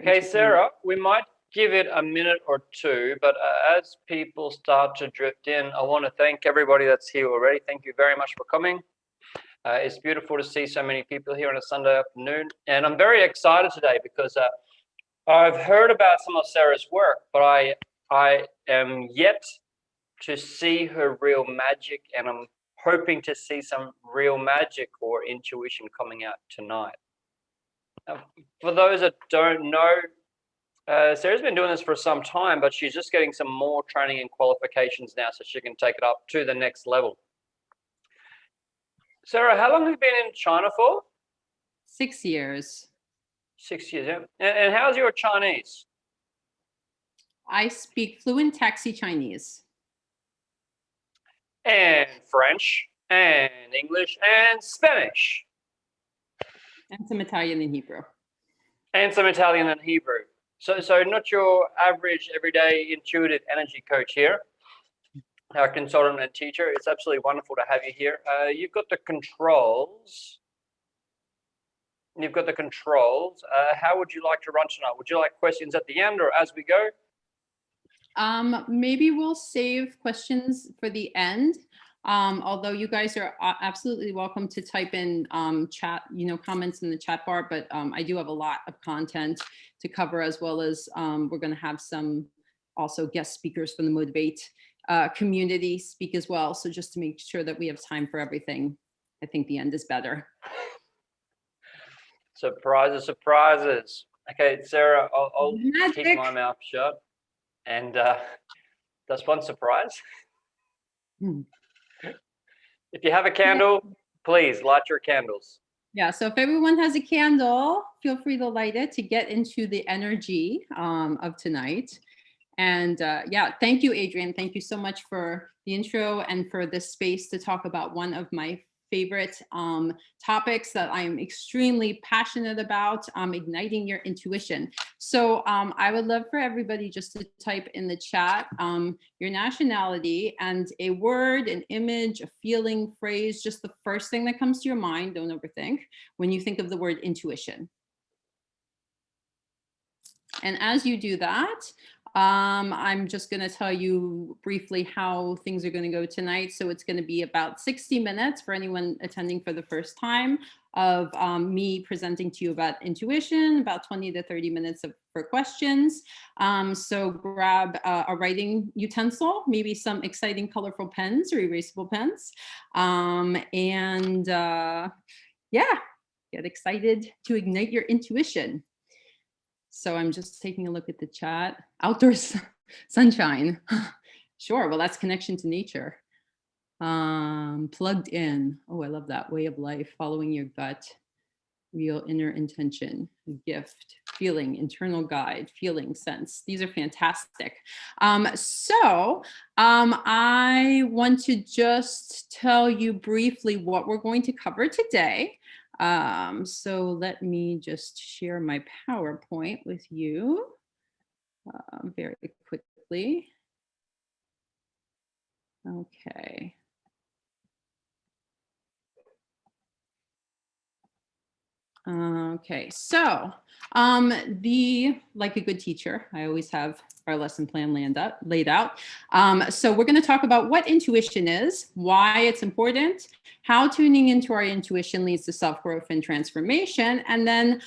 Okay, Sarah, we might give it a minute or two, but as people start to drift in, I want to thank everybody that's here already. Thank you very much for coming. It's beautiful to see so many people here on a Sunday afternoon. And I'm very excited today because I've heard about some of Sarah's work, but I am yet to see her real magic, and I'm hoping to see some real magic or intuition coming out tonight. For those that don't know, Sarah's been doing this for some time, but she's just getting some more training and qualifications now so she can take it up to the next level. Sarah, how long have you been in China for? 6 years. 6 years, yeah. And how's your Chinese? I speak fluent taxi Chinese. And French, and English, and Spanish. And some Italian and Hebrew. And some Italian and Hebrew. So not your average, everyday, intuitive energy coach here, our consultant and teacher. It's absolutely wonderful to have you here. You've got the controls. How would you like to run tonight? Would you like questions at the end or as we go? Maybe we'll save questions for the end. Although you guys are absolutely welcome to type in chat, comments in the chat bar, but I do have a lot of content to cover, as well as we're going to have some also guest speakers from the Motivate community speak as well. So just to make sure that we have time for everything, I think the end is better. Surprises. Okay, Sarah, I'll keep my mouth shut. And that's one surprise. If you have a candle, please light your candles. Yeah, so if everyone has a candle, feel free to light it to get into the energy of tonight. And yeah, thank you, Adrian. Thank you so much for the intro and for this space to talk about one of my favorite topics that I'm extremely passionate about, igniting your intuition. So I would love for everybody just to type in the chat your nationality and a word, an image, a feeling, phrase, just the first thing that comes to your mind, don't overthink, when you think of the word intuition. And as you do that, I'm just going to tell you briefly how things are going to go tonight. So it's going to be about 60 minutes for anyone attending for the first time of me presenting to you about intuition, about 20 to 30 minutes for questions. So grab a writing utensil, maybe some exciting colorful pens or erasable pens. Yeah, get excited to ignite your intuition. So I'm just taking a look at the chat. Outdoors sunshine. Sure, well, that's connection to nature. Plugged in. Oh, I love that. Way of life, following your gut. Real inner intention, gift, feeling, internal guide, feeling, sense. These are fantastic. So I want to just tell you briefly what we're going to cover today. So let me just share my PowerPoint with you very quickly. Okay. Okay, so like a good teacher, I always have our lesson plan laid out. So we're going to talk about what intuition is, why it's important, how tuning into our intuition leads to self-growth and transformation, and then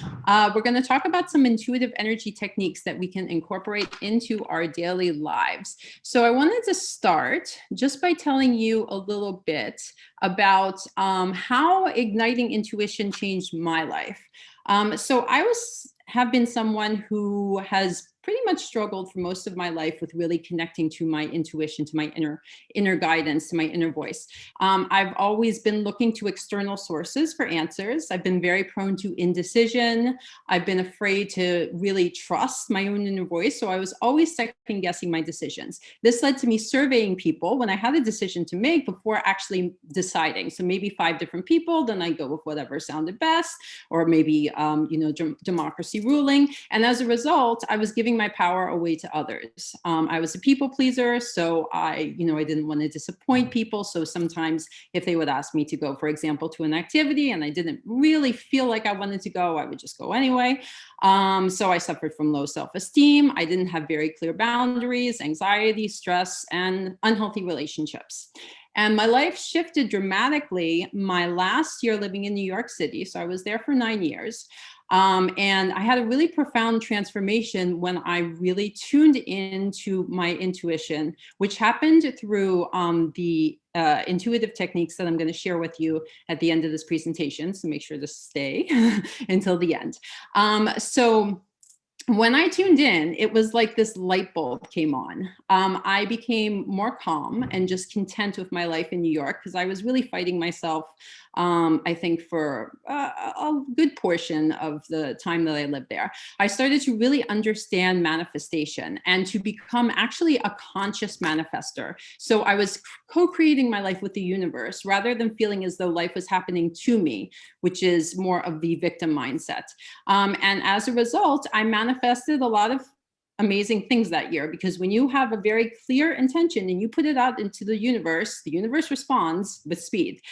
we're going to talk about some intuitive energy techniques that we can incorporate into our daily lives. So I wanted to start just by telling you a little bit about how igniting intuition changed my life. So I have been someone who has pretty much struggled for most of my life with really connecting to my intuition, to my inner guidance, to my inner voice. I've always been looking to external sources for answers. I've been very prone to indecision. I've been afraid to really trust my own inner voice. So I was always second guessing my decisions. This led to me surveying people when I had a decision to make before actually deciding. So maybe 5 different people, then I go with whatever sounded best, or maybe, democracy ruling. And as a result, I was giving my power away to others. I was a people pleaser. So I didn't want to disappoint people. So sometimes if they would ask me to go, for example, to an activity and I didn't really feel like I wanted to go, I would just go anyway. So I suffered from low self-esteem. I didn't have very clear boundaries, anxiety, stress, and unhealthy relationships. And my life shifted dramatically my last year living in New York City. So I was there for 9 years. And I had a really profound transformation when I really tuned into my intuition, which happened through the intuitive techniques that I'm going to share with you at the end of this presentation. So make sure to stay until the end. So when I tuned in, it was like this light bulb came on. I became more calm and just content with my life in New York because I was really fighting myself, I think, for a good portion of the time that I lived there. I started to really understand manifestation and to become actually a conscious manifester. So I was co-creating my life with the universe rather than feeling as though life was happening to me, which is more of the victim mindset. And as a result, I manifested a lot of amazing things that year, because when you have a very clear intention and you put it out into the universe responds with speed.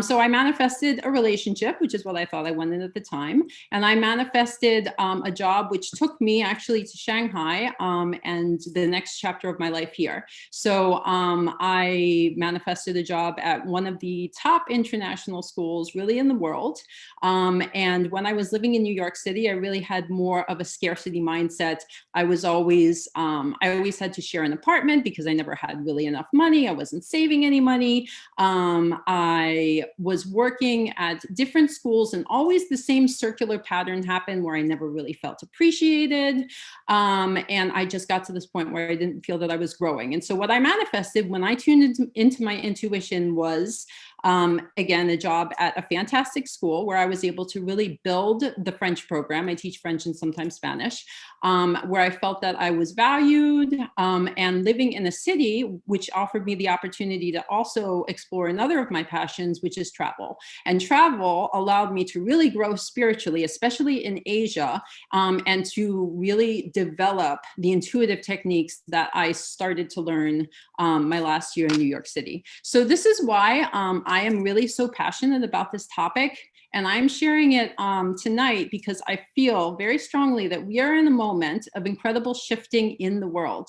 So I manifested a relationship, which is what I thought I wanted at the time. And I manifested a job which took me actually to Shanghai and the next chapter of my life here. So I manifested a job at one of the top international schools really in the world. And when I was living in New York City, I really had more of a scarcity mindset. I always had to share an apartment because I never had really enough money. I wasn't saving any money. I was working at different schools and always the same circular pattern happened where I never really felt appreciated. And I just got to this point where I didn't feel that I was growing. And so what I manifested when I tuned into my intuition was, again, a job at a fantastic school where I was able to really build the French program. I teach French and sometimes Spanish, where I felt that I was valued, and living in a city which offered me the opportunity to also explore another of my passions, which is travel. And travel allowed me to really grow spiritually, especially in Asia, and to really develop the intuitive techniques that I started to learn my last year in New York City. So this is why I am really so passionate about this topic. And I'm sharing it tonight because I feel very strongly that we are in a moment of incredible shifting in the world.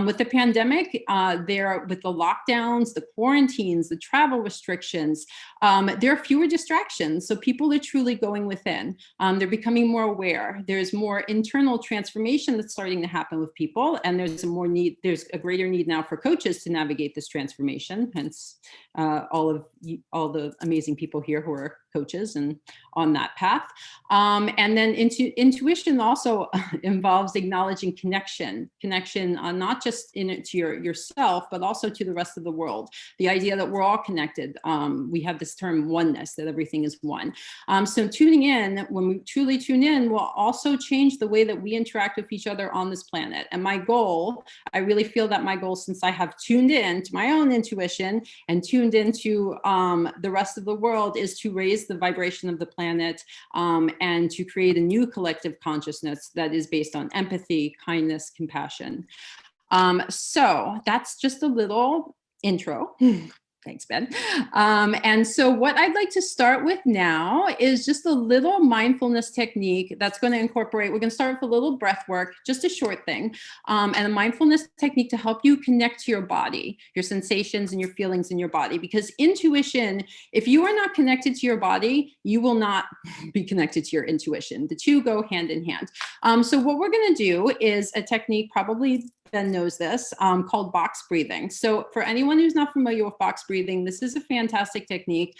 With the pandemic, with the lockdowns, the quarantines, the travel restrictions, there are fewer distractions. So people are truly going within. They're becoming more aware. There's more internal transformation that's starting to happen with people. And there's a greater need now for coaches to navigate this transformation. Hence, all the amazing people here who are coaches and on that path. And then intuition also involves acknowledging connection, not just to yourself, but also to the rest of the world. The idea that we're all connected. We have this term oneness, that everything is one. So tuning in, when we truly tune in, will also change the way that we interact with each other on this planet. And my goal, I really feel that my goal, since I have tuned in to my own intuition and tuned into the rest of the world, is to raise the vibration of the planet and to create a new collective consciousness that is based on empathy, kindness, compassion. So that's just a little intro. Thanks, Ben. And so what I'd like to start with now is just a little mindfulness technique that's going to incorporate, we're going to start with a little breath work, just a short thing, and a mindfulness technique to help you connect to your body, your sensations and your feelings in your body. Because intuition, if you are not connected to your body, you will not be connected to your intuition. The two go hand in hand. So what we're going to do is a technique, probably Ben knows this, called box breathing. So for anyone who's not familiar with box breathing. This is a fantastic technique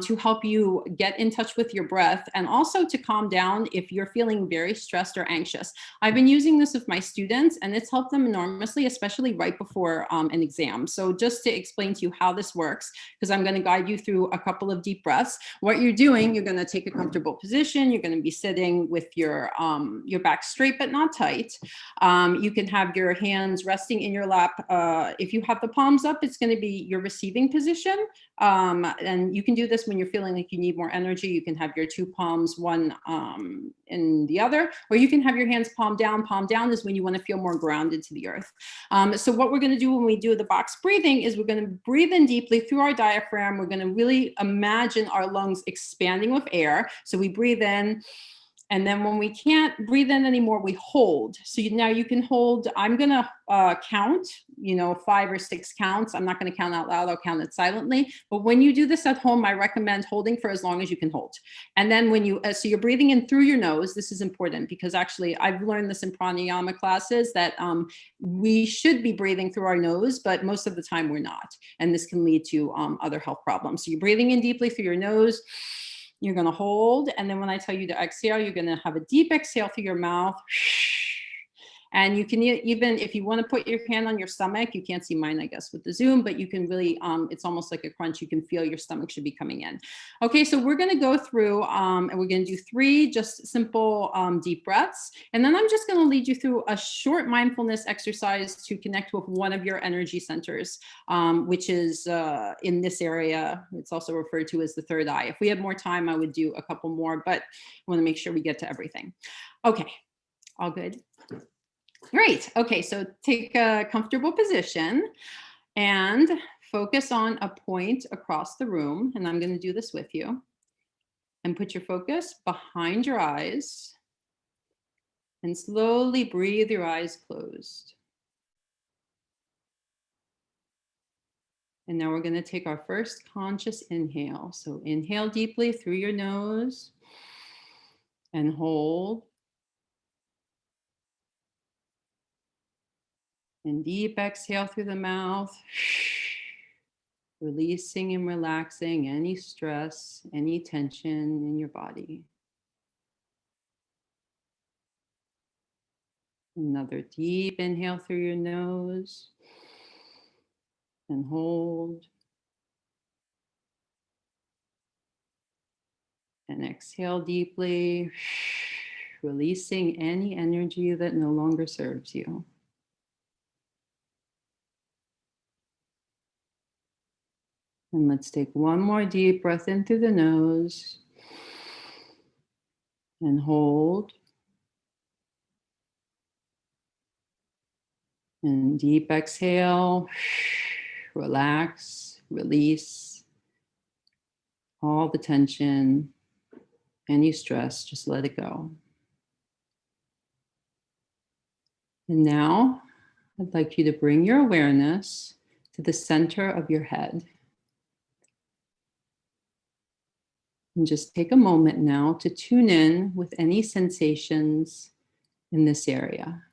to help you get in touch with your breath and also to calm down if you're feeling very stressed or anxious. I've been using this with my students and it's helped them enormously, especially right before an exam. So just to explain to you how this works, because I'm going to guide you through a couple of deep breaths. What you're doing, you're going to take a comfortable position. You're going to be sitting with your back straight but not tight. You can have your hands resting in your lap. If you have the palms up, it's going to be your receiving position. And you can do this when you're feeling like you need more energy. You can have your two palms, one in the other, or you can have your hands palm down. Palm down is when you want to feel more grounded to the earth. So what we're going to do when we do the box breathing is we're going to breathe in deeply through our diaphragm. We're going to really imagine our lungs expanding with air. So we breathe in. And then when we can't breathe in anymore, we hold. So now you can hold, I'm gonna count, 5 or 6 counts. I'm not gonna count out loud, I'll count it silently. But when you do this at home, I recommend holding for as long as you can hold. And then when you, so you're breathing in through your nose, this is important because actually I've learned this in pranayama classes that we should be breathing through our nose, but most of the time we're not. And this can lead to other health problems. So you're breathing in deeply through your nose. You're going to hold. And then when I tell you to exhale, you're going to have a deep exhale through your mouth. And you can even, if you want to put your hand on your stomach, you can't see mine, I guess, with the Zoom, but you can really, it's almost like a crunch. You can feel your stomach should be coming in. Okay, so we're going to go through and we're going to do 3 just simple deep breaths. And then I'm just going to lead you through a short mindfulness exercise to connect with one of your energy centers, which is in this area. It's also referred to as the third eye. If we had more time, I would do a couple more, but I want to make sure we get to everything. Okay, all good. Great. Okay, so take a comfortable position and focus on a point across the room. And I'm going to do this with you. And put your focus behind your eyes. And slowly breathe your eyes closed. And now we're going to take our first conscious inhale. So inhale deeply through your nose and hold. And deep exhale through the mouth, releasing and relaxing any stress, any tension in your body. Another deep inhale through your nose and hold. And exhale deeply, releasing any energy that no longer serves you. And let's take one more deep breath in through the nose and hold. And deep exhale, relax, release all the tension, any stress, just let it go. And now I'd like you to bring your awareness to the center of your head. And just take a moment now to tune in with any sensations in this area.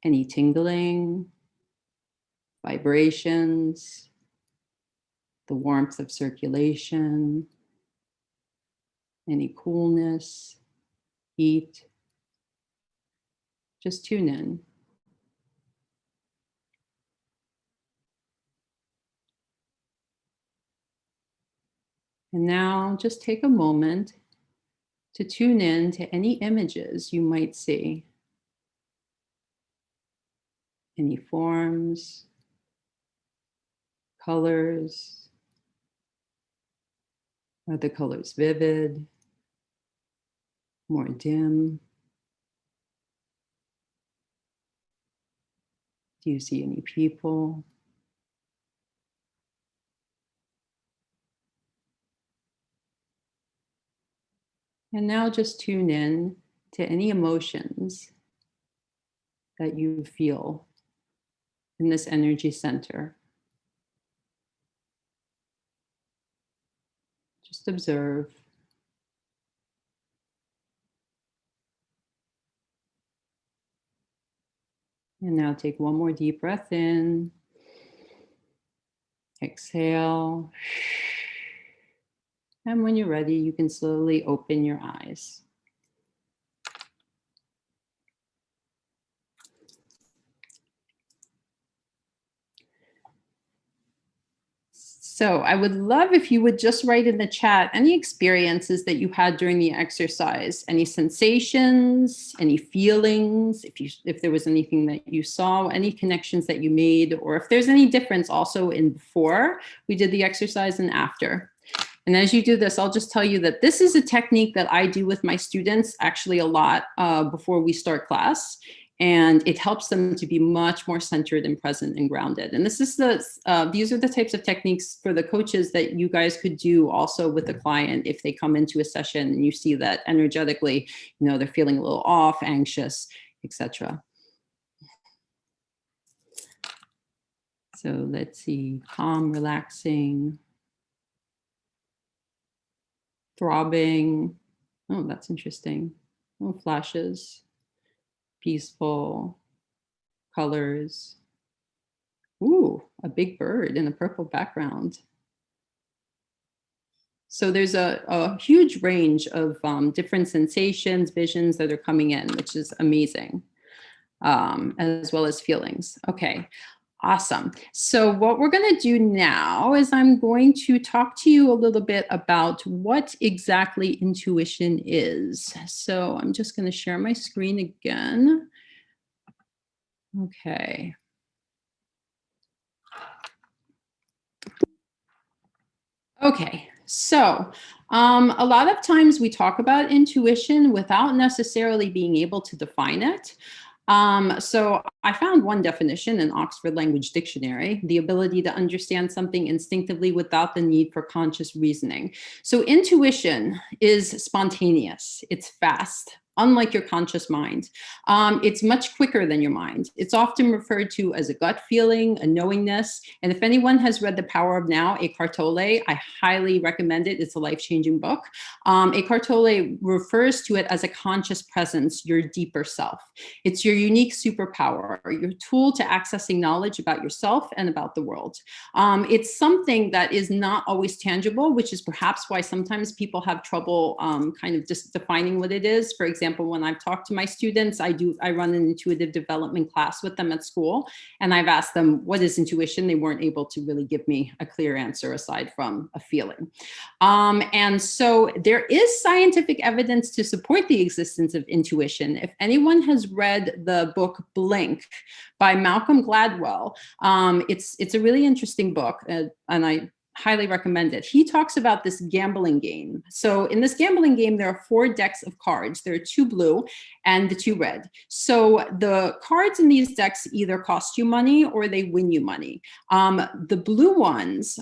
Any tingling, vibrations, the warmth of circulation, any coolness, heat. Just tune in. And now just take a moment to tune in to any images you might see. Any forms, colors. Are the colors vivid, more dim? Do you see any people? And now just tune in to any emotions that you feel in this energy center. Just observe. And now take one more deep breath in. Exhale. And when you're ready, you can slowly open your eyes. So I would love if you would just write in the chat any experiences that you had during the exercise, any sensations, any feelings, if there was anything that you saw, any connections that you made, or if there's any difference also in before we did the exercise and after. And as you do this, I'll just tell you that this is a technique that I do with my students actually a lot before we start class. And it helps them to be much more centered and present and grounded. And this is these are the types of techniques for the coaches that you guys could do also with the client if they come into a session and you see that energetically, they're feeling a little off, anxious, etc. So let's see, calm, relaxing, throbbing. Oh, that's interesting. Oh, flashes. Peaceful, colors. Ooh, a big bird in a purple background. So there's a huge range of different sensations, visions that are coming in, which is amazing, as well as feelings. Okay, awesome. So what we're going to do now is I'm going to talk to you a little bit about what exactly intuition is. So I'm just going to share my screen again. Okay. Okay, so a lot of times we talk about intuition without necessarily being able to define it. So I found one definition in Oxford Language Dictionary: the ability to understand something instinctively without the need for conscious reasoning. So intuition is spontaneous, it's fast. Unlike your conscious mind, it's much quicker than your mind. It's often referred to as a gut feeling, a knowingness. And if anyone has read The Power of Now, Eckhart Tolle, I highly recommend it. It's a life-changing book. Eckhart Tolle refers to it as a conscious presence, your deeper self. It's your unique superpower, your tool to accessing knowledge about yourself and about the world. It's something that is not always tangible, which is perhaps why sometimes people have trouble kind of just defining what it is. For example, when I've talked to my students, I run an intuitive development class with them at school, and I've asked them, what is intuition? They weren't able to really give me a clear answer aside from a feeling. And so there is scientific evidence to support the existence of intuition. If anyone has read the book Blink by Malcolm Gladwell, it's a really interesting book, and I highly recommend it. He talks about this gambling game. So in this gambling game, there are 4 decks of cards. There are 2 blue and the 2 red. So the cards in these decks either cost you money or they win you money. The blue ones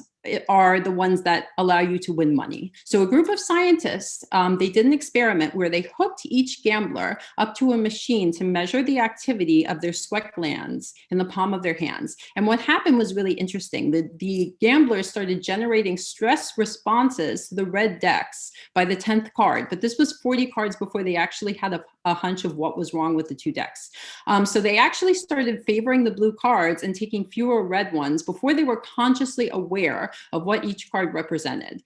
are the ones that allow you to win money. So a group of scientists, they did an experiment where they hooked each gambler up to a machine to measure the activity of their sweat glands in the palm of their hands. And what happened was really interesting. The gamblers started generating stress responses to the red decks by the 10th card, but this was 40 cards before they actually had a hunch of what was wrong with the 2 decks. So they actually started favoring the blue cards and taking fewer red ones before they were consciously aware of what each card represented.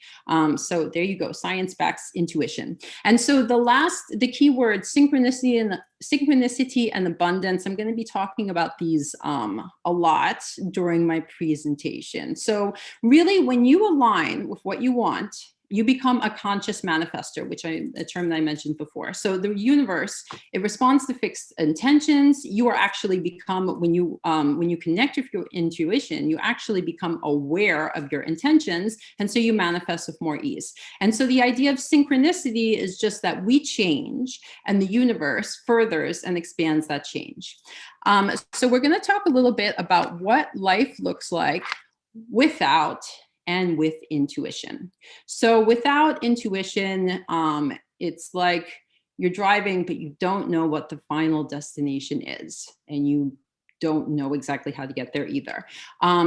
So there you go, science backs intuition. And so the key word, synchronicity and abundance, I'm going to be talking about these a lot during my presentation. So really, when you align with what you want, you become a conscious manifester, a term that I mentioned before. So the universe, it responds to fixed intentions. You are actually become, when you connect with your intuition, you actually become aware of your intentions. And so you manifest with more ease. And so the idea of synchronicity is just that we change and the universe furthers and expands that change. So we're going to talk a little bit about what life looks like without and with intuition. So without intuition, it's like you're driving, but you don't know what the final destination is, and you don't know exactly how to get there either.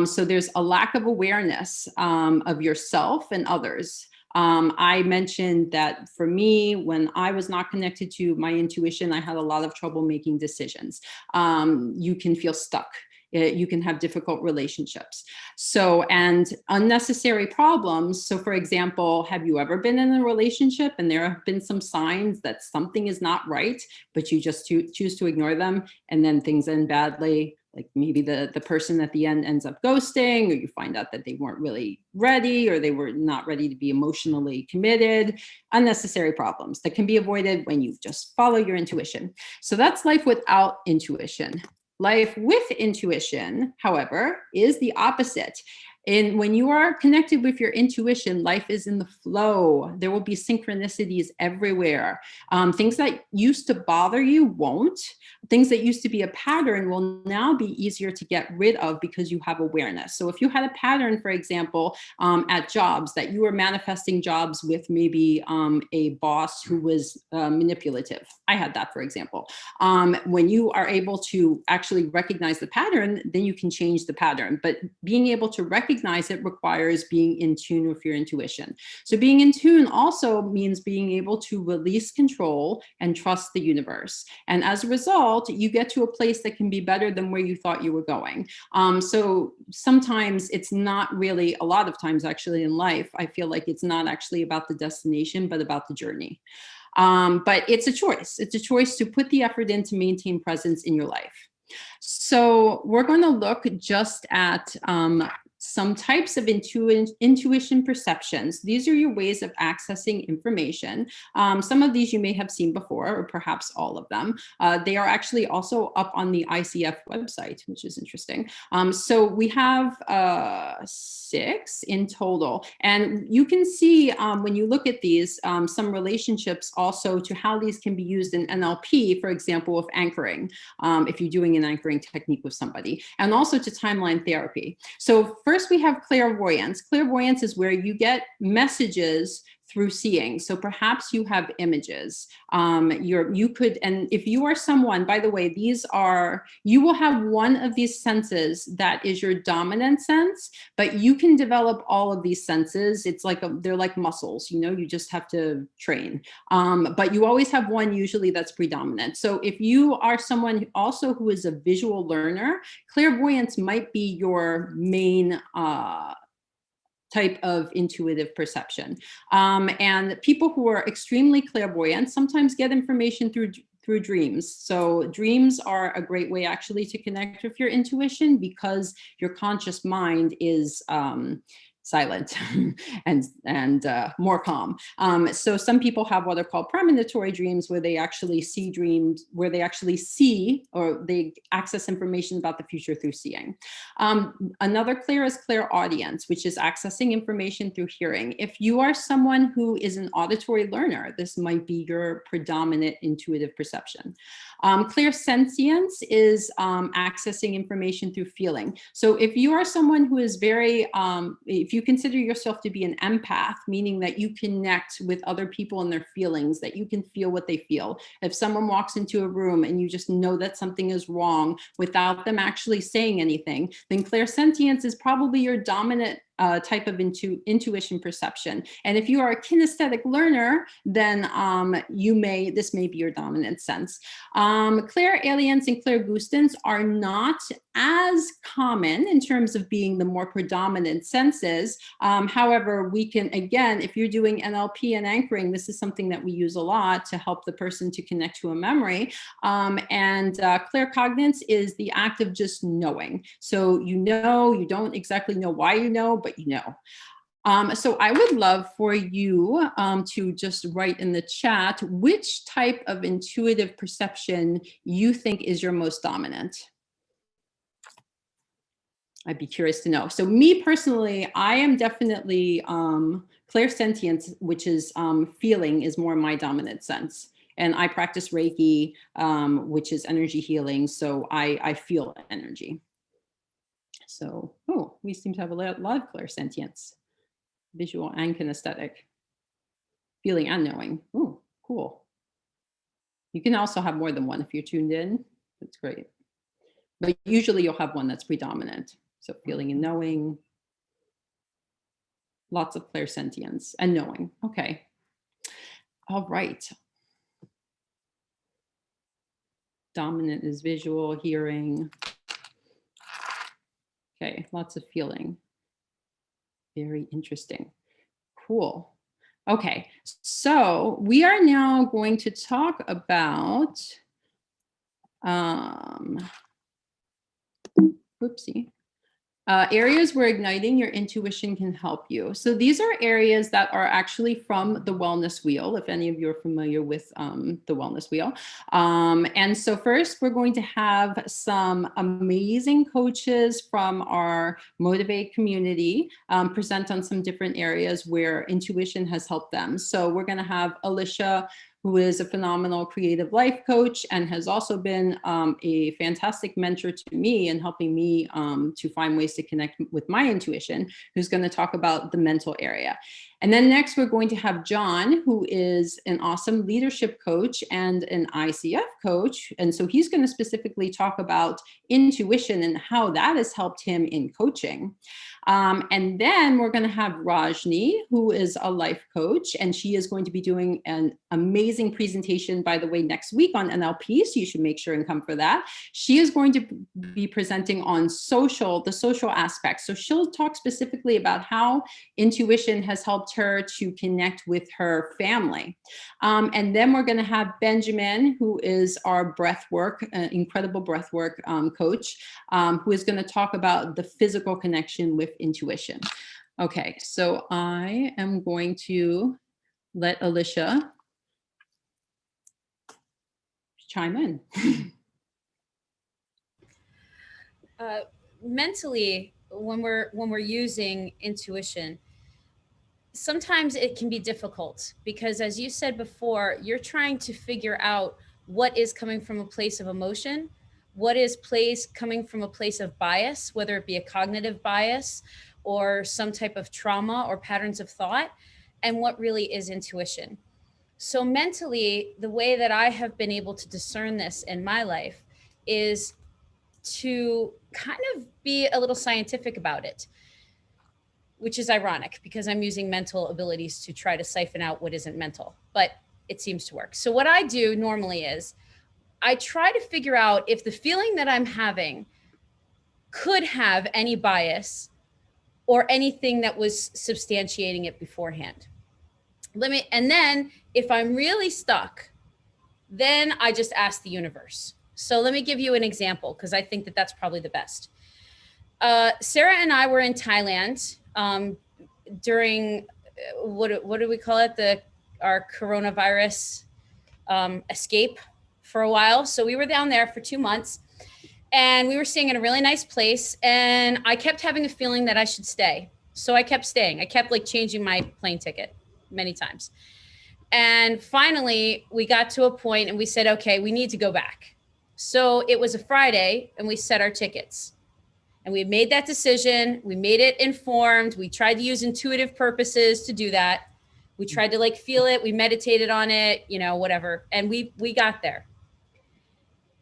So there's a lack of awareness of yourself and others. I mentioned that for me, when I was not connected to my intuition, I had a lot of trouble making decisions. You can feel stuck you can have difficult relationships. So, and unnecessary problems. So for example, have you ever been in a relationship and there have been some signs that something is not right, but you just choose to ignore them, and then things end badly? Like maybe the person at the end ends up ghosting, or you find out that they weren't really ready, or they were not ready to be emotionally committed. Unnecessary problems that can be avoided when you just follow your intuition. So that's life without intuition. Life with intuition, however, is the opposite. And when you are connected with your intuition, life is in the flow. There will be synchronicities everywhere. Things that used to bother you won't. Things that used to be a pattern will now be easier to get rid of because you have awareness. So if you had a pattern, for example, at jobs, that you were manifesting jobs with maybe a boss who was manipulative. I had that, for example. When you are able to actually recognize the pattern, then you can change the pattern. But being able to recognize it requires being in tune with your intuition. So being in tune also means being able to release control and trust the universe. And as a result, you get to a place that can be better than where you thought you were going. So sometimes it's not really, a lot of times actually in life, I feel like it's not actually about the destination, but about the journey. But it's a choice. It's a choice to put the effort in to maintain presence in your life. So we're going to look just at some types of intuition perceptions. These are your ways of accessing information. Some of these you may have seen before, or perhaps all of them. They are actually also up on the ICF website, which is interesting. So we have 6 in total. And you can see when you look at these, some relationships also to how these can be used in NLP, for example, with anchoring, if you're doing an anchoring technique with somebody, and also to timeline therapy. So first we have clairvoyance. Clairvoyance is where you get messages through seeing. So perhaps you have images. You could, and if you are someone, by the way, these are, you will have one of these senses that is your dominant sense, but you can develop all of these senses. It's like, they're like muscles, you know, you just have to train. But you always have one usually that's predominant. So if you are someone also who is a visual learner, clairvoyance might be your main type of intuitive perception. And people who are extremely clairvoyant sometimes get information through dreams. So dreams are a great way actually to connect with your intuition, because your conscious mind is silent and more calm. So some people have what are called premonitory dreams, where they actually see dreams, where they actually see, or they access information about the future through seeing. Another clair is clairaudience, which is accessing information through hearing. If you are someone who is an auditory learner, this might be your predominant intuitive perception. Clairsentience is accessing information through feeling. So if you are someone who is very, if you consider yourself to be an empath, meaning that you connect with other people and their feelings, that you can feel what they feel. If someone walks into a room and you just know that something is wrong without them actually saying anything, then clairsentience is probably your dominant type of intuition perception. And if you are a kinesthetic learner, then this may be your dominant sense. Clairalience and clairgustance are not as common in terms of being the more predominant senses. However, we can, again, if you're doing NLP and anchoring, this is something that we use a lot to help the person to connect to a memory. Claircognizance is the act of just knowing. So you know, you don't exactly know why you know, but you know. So I would love for you to just write in the chat which type of intuitive perception you think is your most dominant. I'd be curious to know. So me personally, I am definitely clairsentience, which is feeling, is more my dominant sense. And I practice Reiki, which is energy healing. So I feel energy. So, oh, we seem to have a lot of clairsentience, visual and kinesthetic, feeling and knowing. Oh, cool. You can also have more than one if you're tuned in. That's great. But usually you'll have one that's predominant. So feeling and knowing, lots of clairsentience and knowing. Okay. All right. Dominant is visual, hearing. Okay, lots of feeling. Very interesting. Cool. Okay, so we are now going to talk about, oopsie. Areas where igniting your intuition can help you. So these are areas that are actually from the wellness wheel, if any of you are familiar with the wellness wheel. And so first, we're going to have some amazing coaches from our Motivate community present on some different areas where intuition has helped them. So we're going to have Alicia, who is a phenomenal creative life coach and has also been a fantastic mentor to me in helping me to find ways to connect with my intuition, who's going to talk about the mental area. And then next, we're going to have John, who is an awesome leadership coach and an ICF coach. And so he's going to specifically talk about intuition and how that has helped him in coaching. And then we're going to have Rajni, who is a life coach, and she is going to be doing an amazing presentation, by the way, next week on NLP, so you should make sure and come for that. She is going to be presenting on the social aspects. So she'll talk specifically about how intuition has helped her to connect with her family. And then we're going to have Benjamin, who is our breathwork, incredible breathwork coach, who is going to talk about the physical connection with intuition. Okay, so I am going to let Alicia chime in. Mentally, when we're using intuition, sometimes it can be difficult because, as you said before, you're trying to figure out what is coming from a place of emotion, what is coming from a place of bias, whether it be a cognitive bias or some type of trauma or patterns of thought, and what really is intuition. So mentally, the way that I have been able to discern this in my life is to kind of be a little scientific about it, which is ironic because I'm using mental abilities to try to siphon out what isn't mental, but it seems to work. So what I do normally is I try to figure out if the feeling that I'm having could have any bias or anything that was substantiating it beforehand. And then if I'm really stuck, then I just ask the universe. So let me give you an example because I think that that's probably the best. Sarah and I were in Thailand during what do we call it? Our coronavirus escape for a while. So we were down there for 2 months and we were staying in a really nice place. And I kept having a feeling that I should stay. So I kept staying. I kept like changing my plane ticket many times. And finally we got to a point and we said, okay, we need to go back. So it was a Friday and we set our tickets. And we made that decision. We made it informed. We tried to use intuitive purposes to do that. We tried to like feel it. We meditated on it, you know, whatever. And we got there.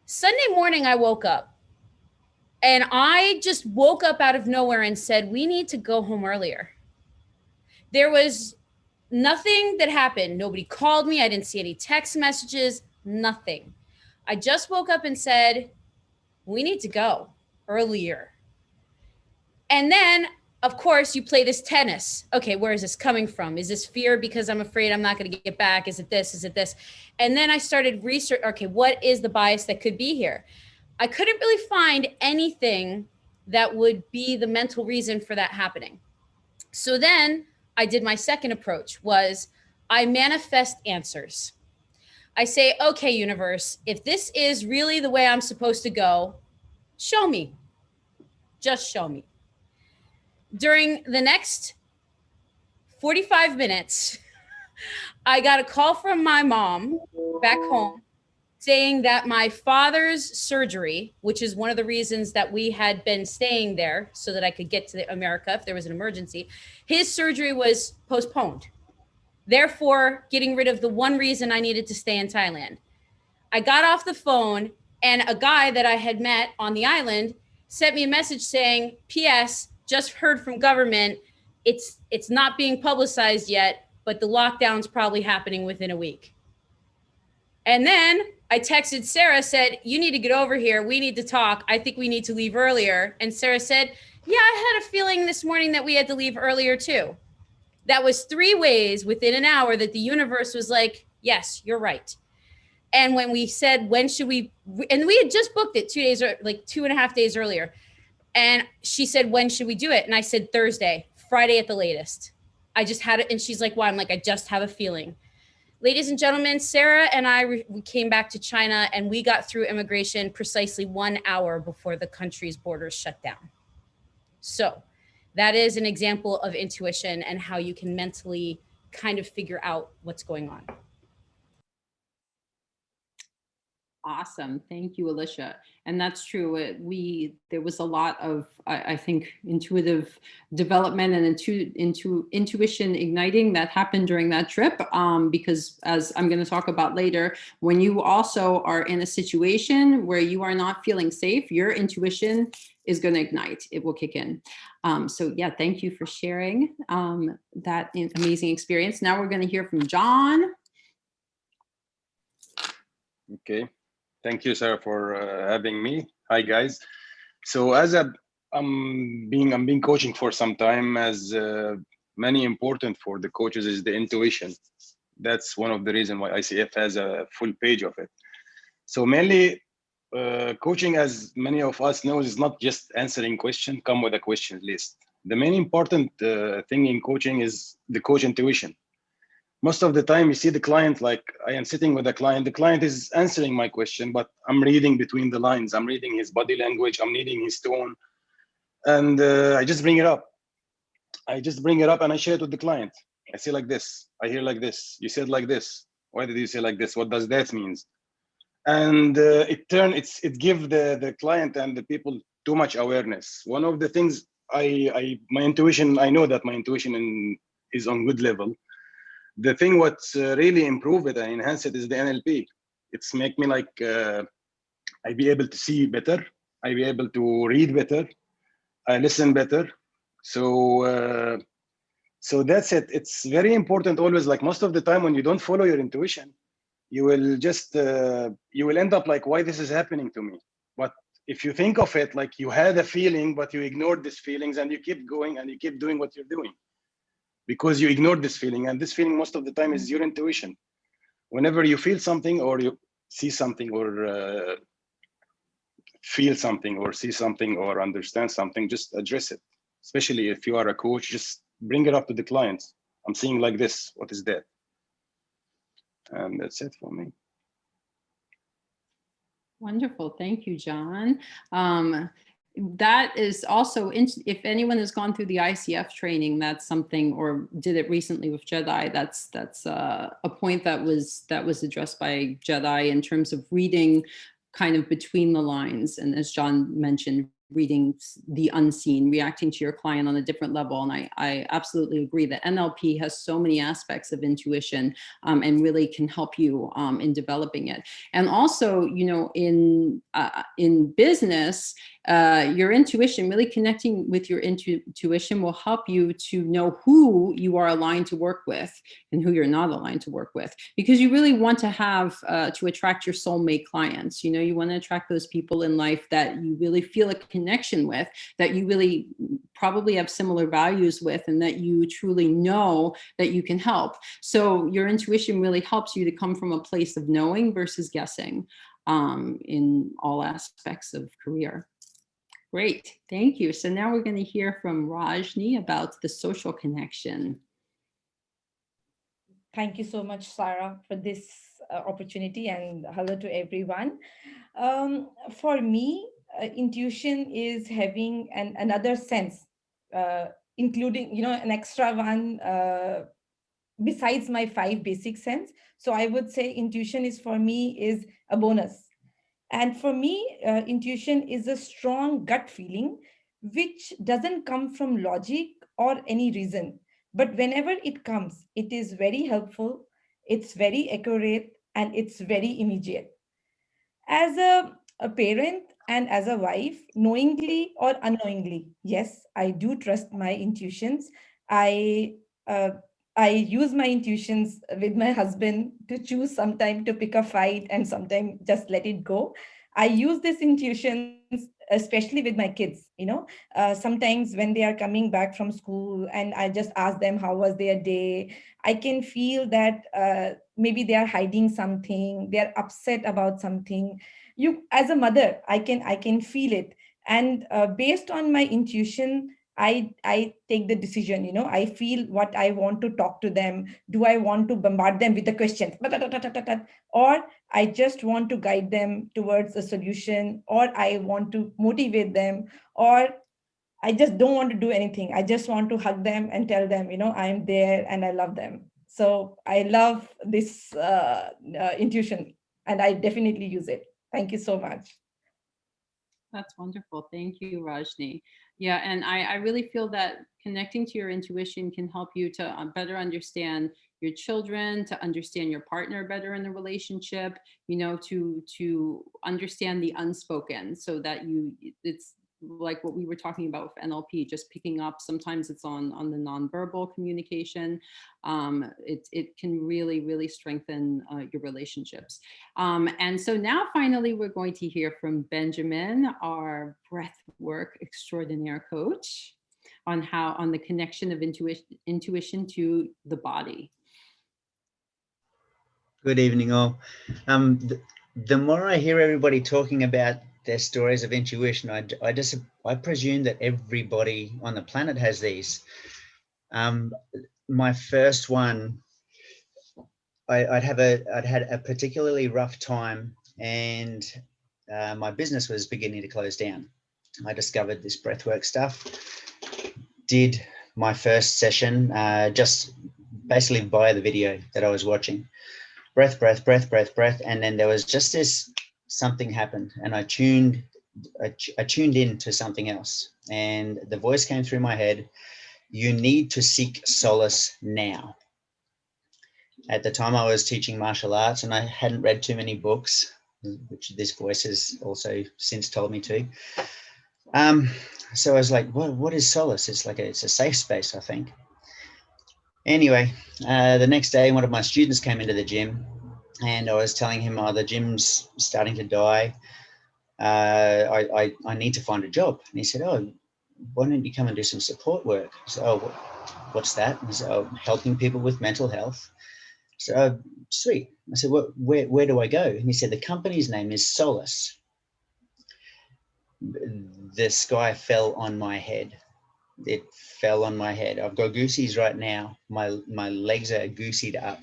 Sunday morning, I woke up and I just woke up out of nowhere and said, we need to go home earlier. There was nothing that happened. Nobody called me. I didn't see any text messages, nothing. I just woke up and said, we need to go earlier. And then, of course, you play this tennis. Okay, where is this coming from? Is this fear because I'm afraid I'm not going to get back? Is it this? Is it this? And then I started research. Okay, what is the bias that could be here? I couldn't really find anything that would be the mental reason for that happening. So then I did my second approach was I manifest answers. I say, okay, universe, if this is really the way I'm supposed to go, show me. Just show me. During the next 45 minutes, I got a call from my mom back home saying that my father's surgery, which is one of the reasons that we had been staying there so that I could get to America if there was an emergency, his surgery was postponed. Therefore, getting rid of the one reason I needed to stay in Thailand. I got off the phone and a guy that I had met on the island sent me a message saying, P.S., just heard from government. It's not being publicized yet, but the lockdown's probably happening within a week. And then I texted Sarah, said, you need to get over here. We need to talk. I think we need to leave earlier. And Sarah said, Yeah, I had a feeling this morning that we had to leave earlier too. That was 3 ways within an hour that the universe was like, yes, you're right. And when we said, when should we, and we had just booked it 2 days, or like 2.5 days earlier. And she said, when should we do it? And I said, Thursday, Friday at the latest. I just had it. And she's like, why? I'm like, I just have a feeling. Ladies and gentlemen, Sarah and I, we came back to China and we got through immigration precisely 1 hour before the country's borders shut down. So that is an example of intuition and how you can mentally kind of figure out what's going on. Awesome. Thank you, Alicia. And that's true. There was a lot of, I think, intuitive development and intuition igniting that happened during that trip. Because as I'm going to talk about later, when you also are in a situation where you are not feeling safe, your intuition is going to ignite. It will kick in. So yeah, thank you for sharing that amazing experience. Now we're going to hear from John. Okay. Thank you, Sarah, for having me. Hi, guys. So I'm being coaching for some time, as many important for the coaches is the intuition. That's one of the reasons why ICF has a full page of it. So mainly coaching, as many of us know, is not just answering question, come with a question list. The main important thing in coaching is the coach intuition. Most of the time you see the client, like I am sitting with a client, the client is answering my question, but I'm reading between the lines. I'm reading his body language, I'm reading his tone. And I just bring it up. And I share it with the client. I say like this, I hear like this, you said like this. Why did you say like this? What does that mean? And it gives the client and the people too much awareness. One of the things my intuition, I know that my intuition is on good level. The thing what's really improve it and enhance it is the NLP. It's make me like I be able to see better, I be able to read better, I listen better. So that's it. It's very important always. Like most of the time when you don't follow your intuition, you will just you will end up like, why this is happening to me? But if you think of it like you had a feeling, but you ignored these feelings and you keep going and you keep doing what you're doing, because you ignored this feeling, and this feeling most of the time is your intuition. Whenever you feel something or you see something or feel something or see something or understand something, just address it. Especially if you are a coach, just bring it up to the clients. I'm seeing like this, what is that? And that's it for me. Wonderful. Thank you, John. That is also, if anyone has gone through the ICF training, that's something, or did it recently with Jedi, that's a point that was addressed by Jedi in terms of reading kind of between the lines. And as John mentioned, reading the unseen, reacting to your client on a different level. And I absolutely agree that NLP has so many aspects of intuition and really can help you in developing it. And also, you know, in business, your intuition, really connecting with your intuition will help you to know who you are aligned to work with and who you're not aligned to work with, because you really want to have to attract your soulmate clients. You know, you want to attract those people in life that you really feel a connection with, that you really probably have similar values with, and that you truly know that you can help. So your intuition really helps you to come from a place of knowing versus guessing in all aspects of career. Great, thank you. So now we're going to hear from Rajni about the social connection. Thank you so much, Sarah, for this opportunity, and hello to everyone. For me, intuition is having another sense, including, you know, an extra one besides my 5 basic sense. So I would say intuition is, for me, is a bonus. And for me, intuition is a strong gut feeling which doesn't come from logic or any reason. But whenever it comes, it is very helpful, it's very accurate, and it's very immediate. As a parent and as a wife, knowingly or unknowingly, yes, I do trust my intuitions. I uh, I use my intuitions with my husband to choose sometime to pick a fight and sometime just let it go. I use these intuitions especially with my kids, sometimes when they are coming back from school and I just ask them how was their day, I can feel that maybe they are hiding something, they are upset about something. You, as a mother, I can feel it. And based on my intuition, I take the decision. I feel what I want to talk to them. Do I want to bombard them with the questions, or I just want to guide them towards a solution, or I want to motivate them, or I just don't want to do anything. I just want to hug them and tell them, I'm there and I love them. So I love this intuition, and I definitely use it. Thank you so much. That's wonderful. Thank you, Rajni. Yeah, and I really feel that connecting to your intuition can help you to better understand your children, to understand your partner better in the relationship, to understand the unspoken, so that it's like what we were talking about with NLP, just picking up. Sometimes it's on the nonverbal communication. It can really strengthen your relationships. And so now finally, we're going to hear from Benjamin, our breath work extraordinaire coach, on the connection of intuition to the body. Good evening, all. The more I hear everybody talking about their stories of intuition, I presume that everybody on the planet has these. My first one, I'd had a particularly rough time, and my business was beginning to close down. I discovered this breathwork stuff, did my first session just basically via the video that I was watching. Breath, breath, breath, breath, breath. And then there was just something happened, and I tuned in to something else. And the voice came through my head, you need to seek solace now. At the time I was teaching martial arts, and I hadn't read too many books, which this voice has also since told me to. So I was like, what is solace? It's a safe space, I think. Anyway, the next day, one of my students came into the gym, and I was telling him, the gym's starting to die. I need to find a job. And he said, why don't you come and do some support work? I said, what's that? He said, helping people with mental health. So sweet. I said, where do I go? And he said, the company's name is Solace. The sky fell on my head. It fell on my head. I've got goosies right now. My legs are goosied up.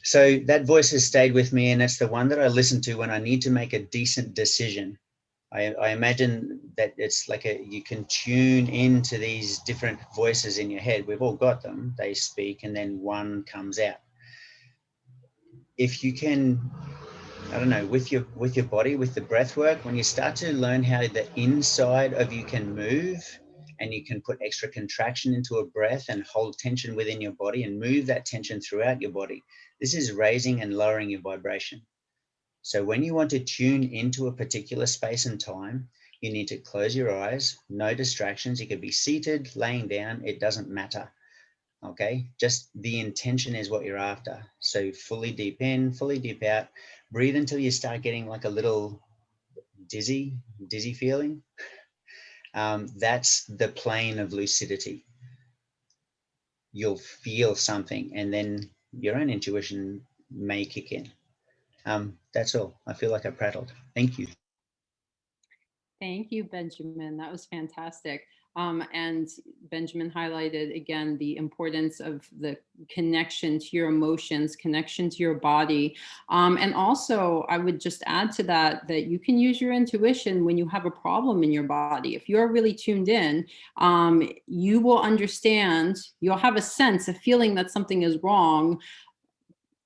So that voice has stayed with me, and it's the one that I listen to when I need to make a decent decision. I imagine that it's like you can tune into these different voices in your head. We've all got them. They speak, and then one comes out. If you can, I don't know, with your body, with the breath work, when you start to learn how the inside of you can move, and you can put extra contraction into a breath and hold tension within your body and move that tension throughout your body, this is raising and lowering your vibration. So when you want to tune into a particular space and time, you need to close your eyes, no distractions. You could be seated, laying down, it doesn't matter. Okay, just the intention is what you're after. So fully deep in, fully deep out. Breathe until you start getting like a little dizzy feeling. That's the plane of lucidity. You'll feel something, and then your own intuition may kick in. That's all. I feel like I prattled. Thank you. Thank you, Benjamin. That was fantastic. And Benjamin highlighted again the importance of the connection to your emotions, connection to your body. And also, I would just add to that you can use your intuition when you have a problem in your body. If you're really tuned in, you will understand, you'll have a sense, a feeling that something is wrong,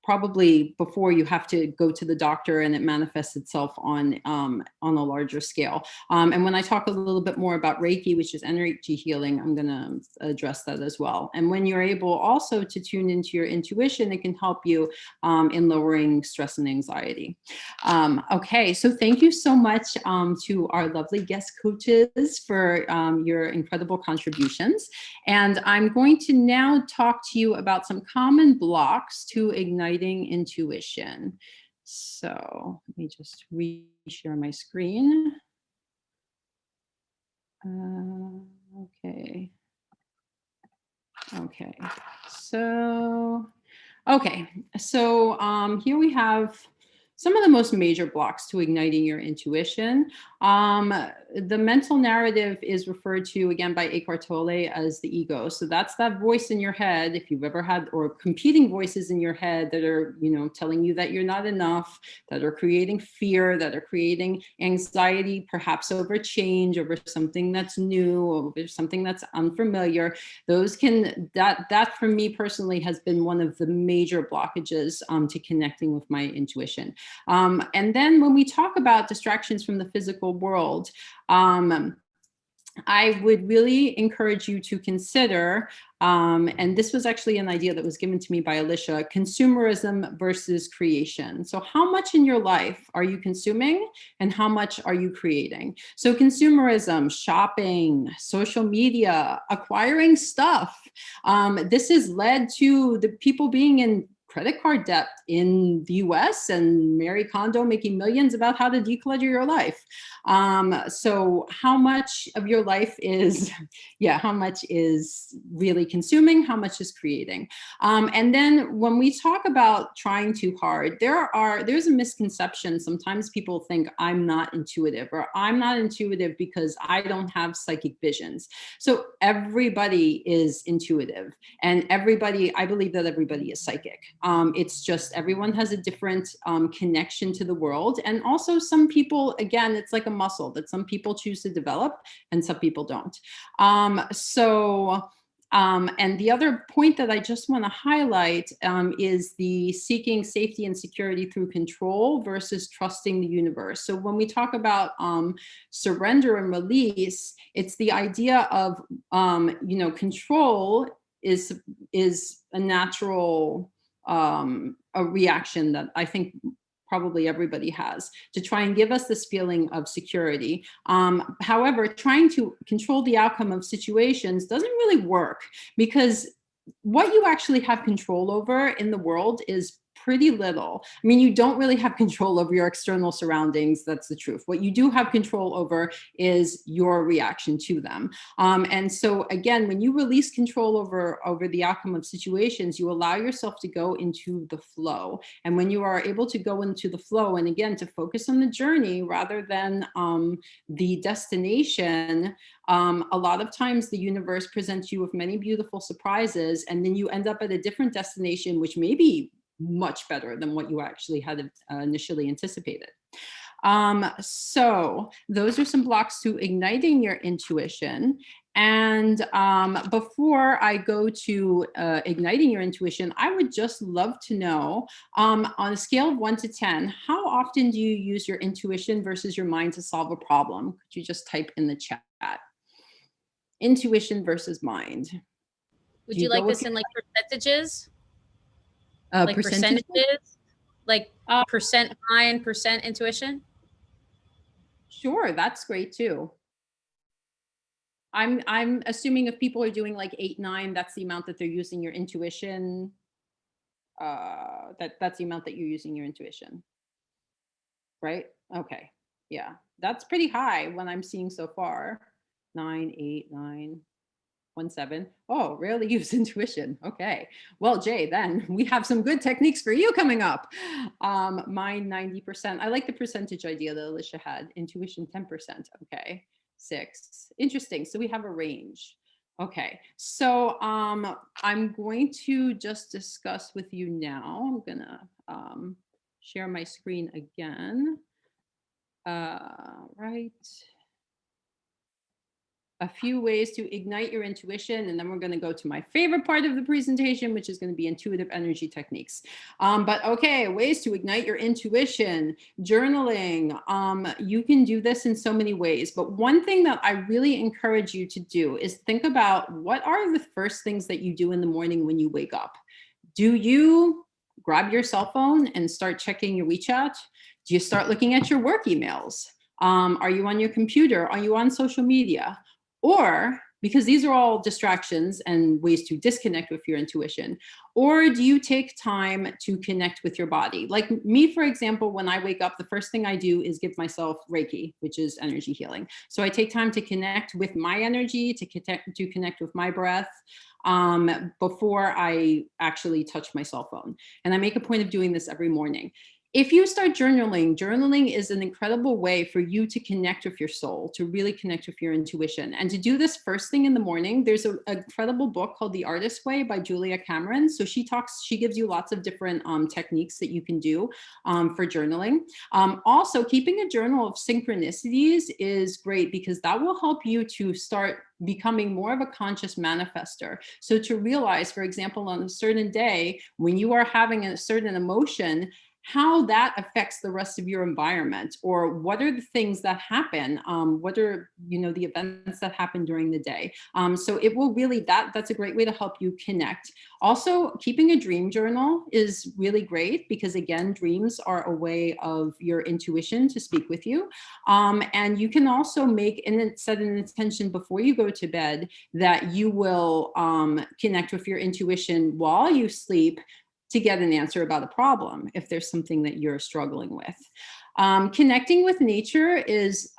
probably before you have to go to the doctor and it manifests itself on a larger scale. And when I talk a little bit more about Reiki, which is energy healing, I'm going to address that as well. And when you're able also to tune into your intuition, it can help you in lowering stress and anxiety. Okay, so thank you so much to our lovely guest coaches for your incredible contributions. And I'm going to now talk to you about some common blocks to igniting intuition. So let me just reshare my screen. Okay. Okay. So, okay. So here we have some of the most major blocks to igniting your intuition. The mental narrative is referred to again by Eckhart Tolle as the ego. So that's that voice in your head, if you've ever had, or competing voices in your head that are, telling you that you're not enough, that are creating fear, that are creating anxiety, perhaps over change, over something that's new, over something that's unfamiliar. Those that for me personally has been one of the major blockages to connecting with my intuition. And then when we talk about distractions from the physical world, I would really encourage you to consider, and this was actually an idea that was given to me by Alicia, consumerism versus creation. So how much in your life are you consuming and how much are you creating? So consumerism, shopping, social media, acquiring stuff. This has led to the people being in credit card debt in the US and Mary Kondo making millions about how to declutter your life. So how much of your life is, how much is really consuming, how much is creating? And then when we talk about trying too hard, there's a misconception. Sometimes people think I'm not intuitive, or I'm not intuitive because I don't have psychic visions. So everybody is intuitive, and I believe that everybody is psychic. It's just everyone has a different connection to the world. And also some people, again, it's like a muscle that some people choose to develop and some people don't. And the other point that I just want to highlight is the seeking safety and security through control versus trusting the universe. So when we talk about surrender and release, it's the idea of, control is a natural a reaction that I think probably everybody has, to try and give us this feeling of security. However, trying to control the outcome of situations doesn't really work, because what you actually have control over in the world is pretty little. I mean, you don't really have control over your external surroundings. That's the truth. What you do have control over is your reaction to them. And so again, when you release control over the outcome of situations, you allow yourself to go into the flow. And when you are able to go into the flow, and again, to focus on the journey rather than the destination, a lot of times the universe presents you with many beautiful surprises, and then you end up at a different destination, which may be much better than what you actually had initially anticipated. So those are some blocks to igniting your intuition. And before I go to igniting your intuition, I would just love to know, on a scale of 1 to 10, how often do you use your intuition versus your mind to solve a problem? Could you just type in the chat? Intuition versus mind. Would you like this in like percentages? Like Percentages? Like percent mind, percent intuition? Sure, that's great too. I'm assuming if people are doing like 8, 9, that's the amount that they're using your intuition. That's the amount that you're using your intuition. Right? Okay. Yeah. That's pretty high when I'm seeing so far. 9, 8, 9. 1, 7. Oh, rarely use intuition. Okay. Well, Jay, then we have some good techniques for you coming up. Mine 90%. I like the percentage idea that Alicia had. Intuition 10%. Okay. 6. Interesting. So we have a range. Okay. So I'm going to just discuss with you now. I'm gonna share my screen again. Right. A few ways to ignite your intuition, and then we're going to go to my favorite part of the presentation, which is going to be intuitive energy techniques. But okay, ways to ignite your intuition. Journaling. You can do this in so many ways, but one thing that I really encourage you to do is think about, what are the first things that you do in the morning when you wake up? Do you grab your cell phone and start checking your WeChat? Do you start looking at your work emails? Are you on your computer? Are you on social media? Or Because these are all distractions and ways to disconnect with your intuition? Or do you take time to connect with your body? Like me, for example, when I wake up, the first thing I do is give myself Reiki, which is energy healing. So I take time to connect with my energy, to connect with my breath, before I actually touch my cell phone. And I make a point of doing this every morning. If you start journaling, journaling is an incredible way for you to connect with your soul, to really connect with your intuition. And to do this first thing in the morning, there's an incredible book called The Artist's Way by Julia Cameron. So she gives you lots of different techniques that you can do for journaling. Also, keeping a journal of synchronicities is great because that will help you to start becoming more of a conscious manifester. So to realize, for example, on a certain day, when you are having a certain emotion, how that affects the rest of your environment, or what are the things that happen, what are, the events that happen during the day. So it will really, that's a great way to help you connect. Also, keeping a dream journal is really great because, again, dreams are a way of your intuition to speak with you. And you can also set an intention before you go to bed that you will connect with your intuition while you sleep, to get an answer about a problem if there's something that you're struggling with. Connecting with nature is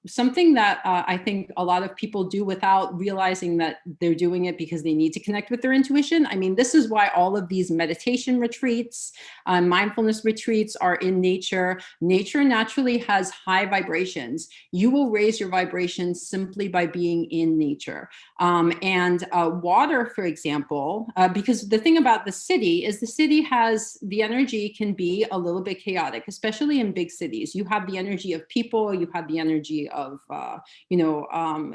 something that I think a lot of people do without realizing that they're doing it because they need to connect with their intuition. I mean, this is why all of these meditation retreats, mindfulness retreats are in nature. Nature naturally has high vibrations. You will raise your vibrations simply by being in nature. And water, for example, because the thing about the city is the city has, the energy can be a little bit chaotic, especially in big cities. You have the energy of people, you have the energy of,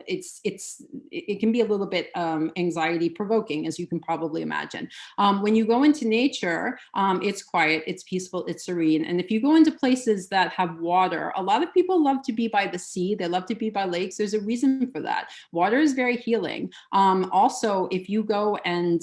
it can be a little bit anxiety provoking, as you can probably imagine. When you go into nature, it's quiet, it's peaceful, it's serene. And if you go into places that have water, a lot of people love to be by the sea, they love to be by lakes. There's a reason for that. Water is very healing. Also, if you go and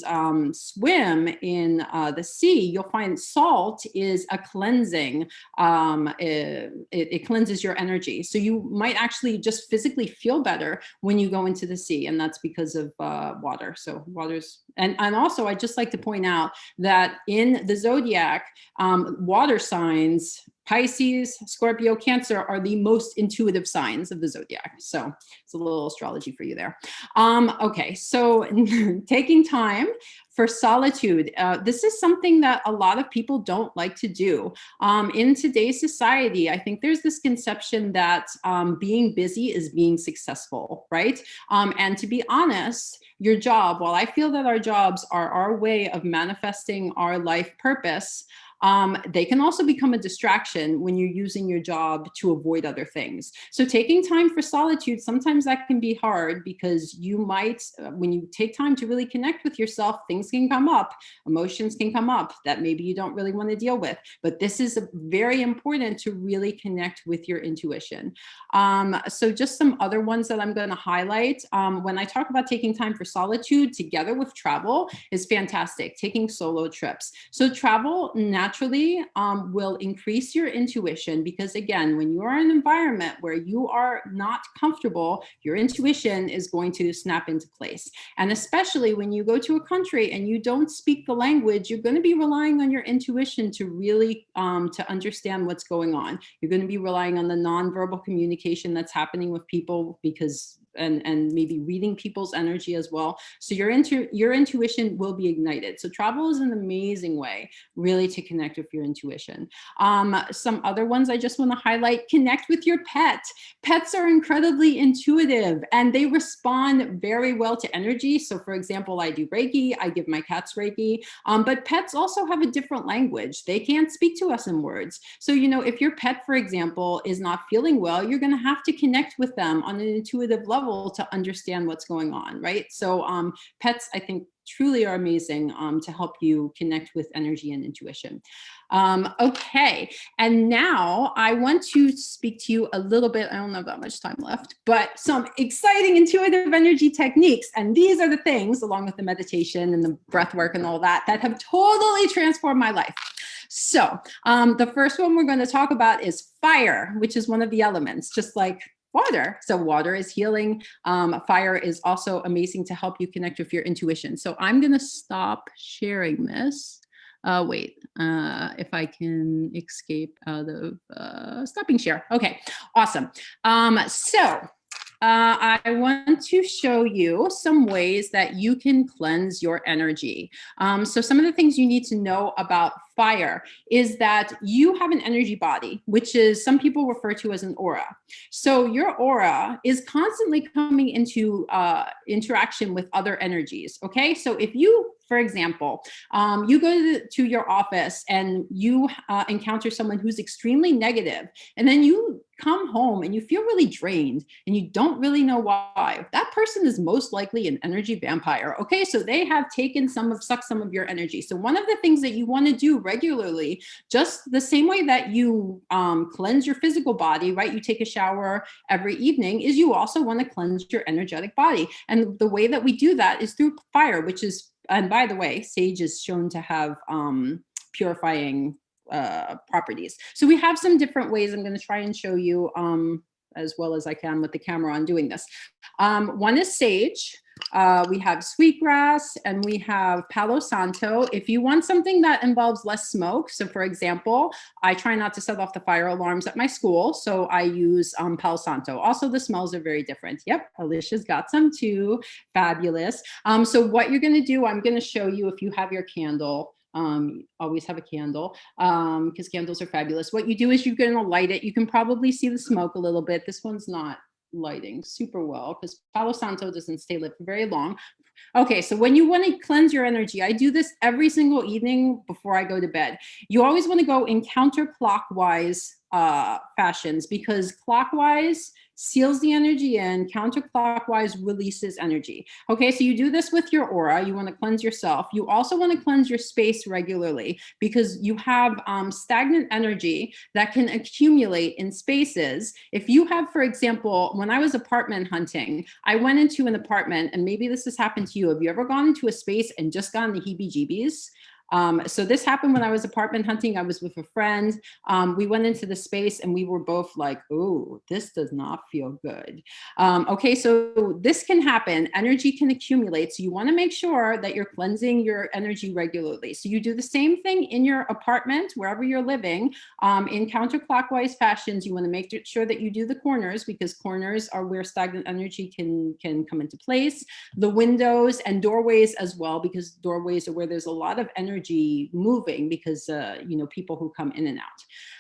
swim in the sea, you'll find salt is a cleansing, it cleanses your energy. So you might actually just physically feel better when you go into the sea, and that's because of water. So water's, and also I'd just like to point out that in the zodiac, water signs, Pisces, Scorpio, Cancer are the most intuitive signs of the zodiac. So it's a little astrology for you there. Okay, so taking time for solitude. This is something that a lot of people don't like to do. In today's society, I think there's this conception that being busy is being successful, right? And to be honest, your job, while I feel that our jobs are our way of manifesting our life purpose, they can also become a distraction when you're using your job to avoid other things. So taking time for solitude, sometimes that can be hard because you might, when you take time to really connect with yourself, things can come up, emotions can come up that maybe you don't really want to deal with. But this is very important to really connect with your intuition. So just some other ones that I'm going to highlight. When I talk about taking time for solitude together with travel is fantastic. Taking solo trips. So travel naturally will increase your intuition because, again, when you are in an environment where you are not comfortable, your intuition is going to snap into place. And especially when you go to a country and you don't speak the language, you're going to be relying on your intuition to really to understand what's going on. You're going to be relying on the nonverbal communication that's happening with people because and maybe reading people's energy as well. So your intuition will be ignited. So travel is an amazing way really to connect with your intuition. Some other ones I just want to highlight: connect with your pet. Pets are incredibly intuitive and they respond very well to energy. So for example, I do Reiki, I give my cats Reiki, but pets also have a different language. They can't speak to us in words. So, if your pet, for example, is not feeling well, you're going to have to connect with them on an intuitive level to understand what's going on, right? So pets, I think, truly are amazing to help you connect with energy and intuition. Okay, and now I want to speak to you a little bit, I don't have that much time left, but some exciting intuitive energy techniques. And these are the things, along with the meditation and the breath work and all that, that have totally transformed my life. So the first one we're going to talk about is fire, which is one of the elements, just like water. So water is healing. Fire is also amazing to help you connect with your intuition. So I'm going to stop sharing this. Wait, if I can escape out of stopping share. Okay, awesome. I want to show you some ways that you can cleanse your energy. So some of the things you need to know about fire is that you have an energy body, which is some people refer to as an aura. So your aura is constantly coming into interaction with other energies, okay? So if you, for example, you go to your office and you encounter someone who's extremely negative, and then you come home and you feel really drained and you don't really know why, that person is most likely an energy vampire. Okay, so they have sucked some of your energy. So one of the things that you want to do regularly, just the same way that you cleanse your physical body, right? You take a shower every evening, is you also want to cleanse your energetic body. And the way that we do that is through fire, which is, and by the way, sage is shown to have purifying properties. So we have some different ways. I'm going to try and show you as well as I can with the camera on doing this. One is sage. We have sweetgrass and we have Palo Santo. If you want something that involves less smoke, so for example, I try not to set off the fire alarms at my school, so I use Palo Santo. Also, the smells are very different. Yep, Alicia's got some too. Fabulous. So what you're going to do, I'm going to show you if you have your candle. Always have a candle because candles are fabulous. What you do is you're going to light it. You can probably see the smoke a little bit. This one's not lighting super well because Palo Santo doesn't stay lit for very long. Okay, so when you want to cleanse your energy, I do this every single evening before I go to bed. You always want to go in counterclockwise fashions because clockwise seals the energy in, counterclockwise releases energy. Okay, so you do this with your aura. You want to cleanse yourself. You also want to cleanse your space regularly because you have stagnant energy that can accumulate in spaces. If you have, for example, when I was apartment hunting, I went into an apartment, and maybe this has happened to you. Have you ever gone into a space and just gotten the heebie-jeebies? So this happened when I was apartment hunting. I was with a friend. We went into the space and we were both like, oh, this does not feel good. Okay, so this can happen. Energy can accumulate. So you want to make sure that you're cleansing your energy regularly. So you do the same thing in your apartment, wherever you're living, in counterclockwise fashions. You want to make sure that you do the corners because corners are where stagnant energy can come into place. The windows and doorways as well, because doorways are where there's a lot of energy moving because, people who come in and out.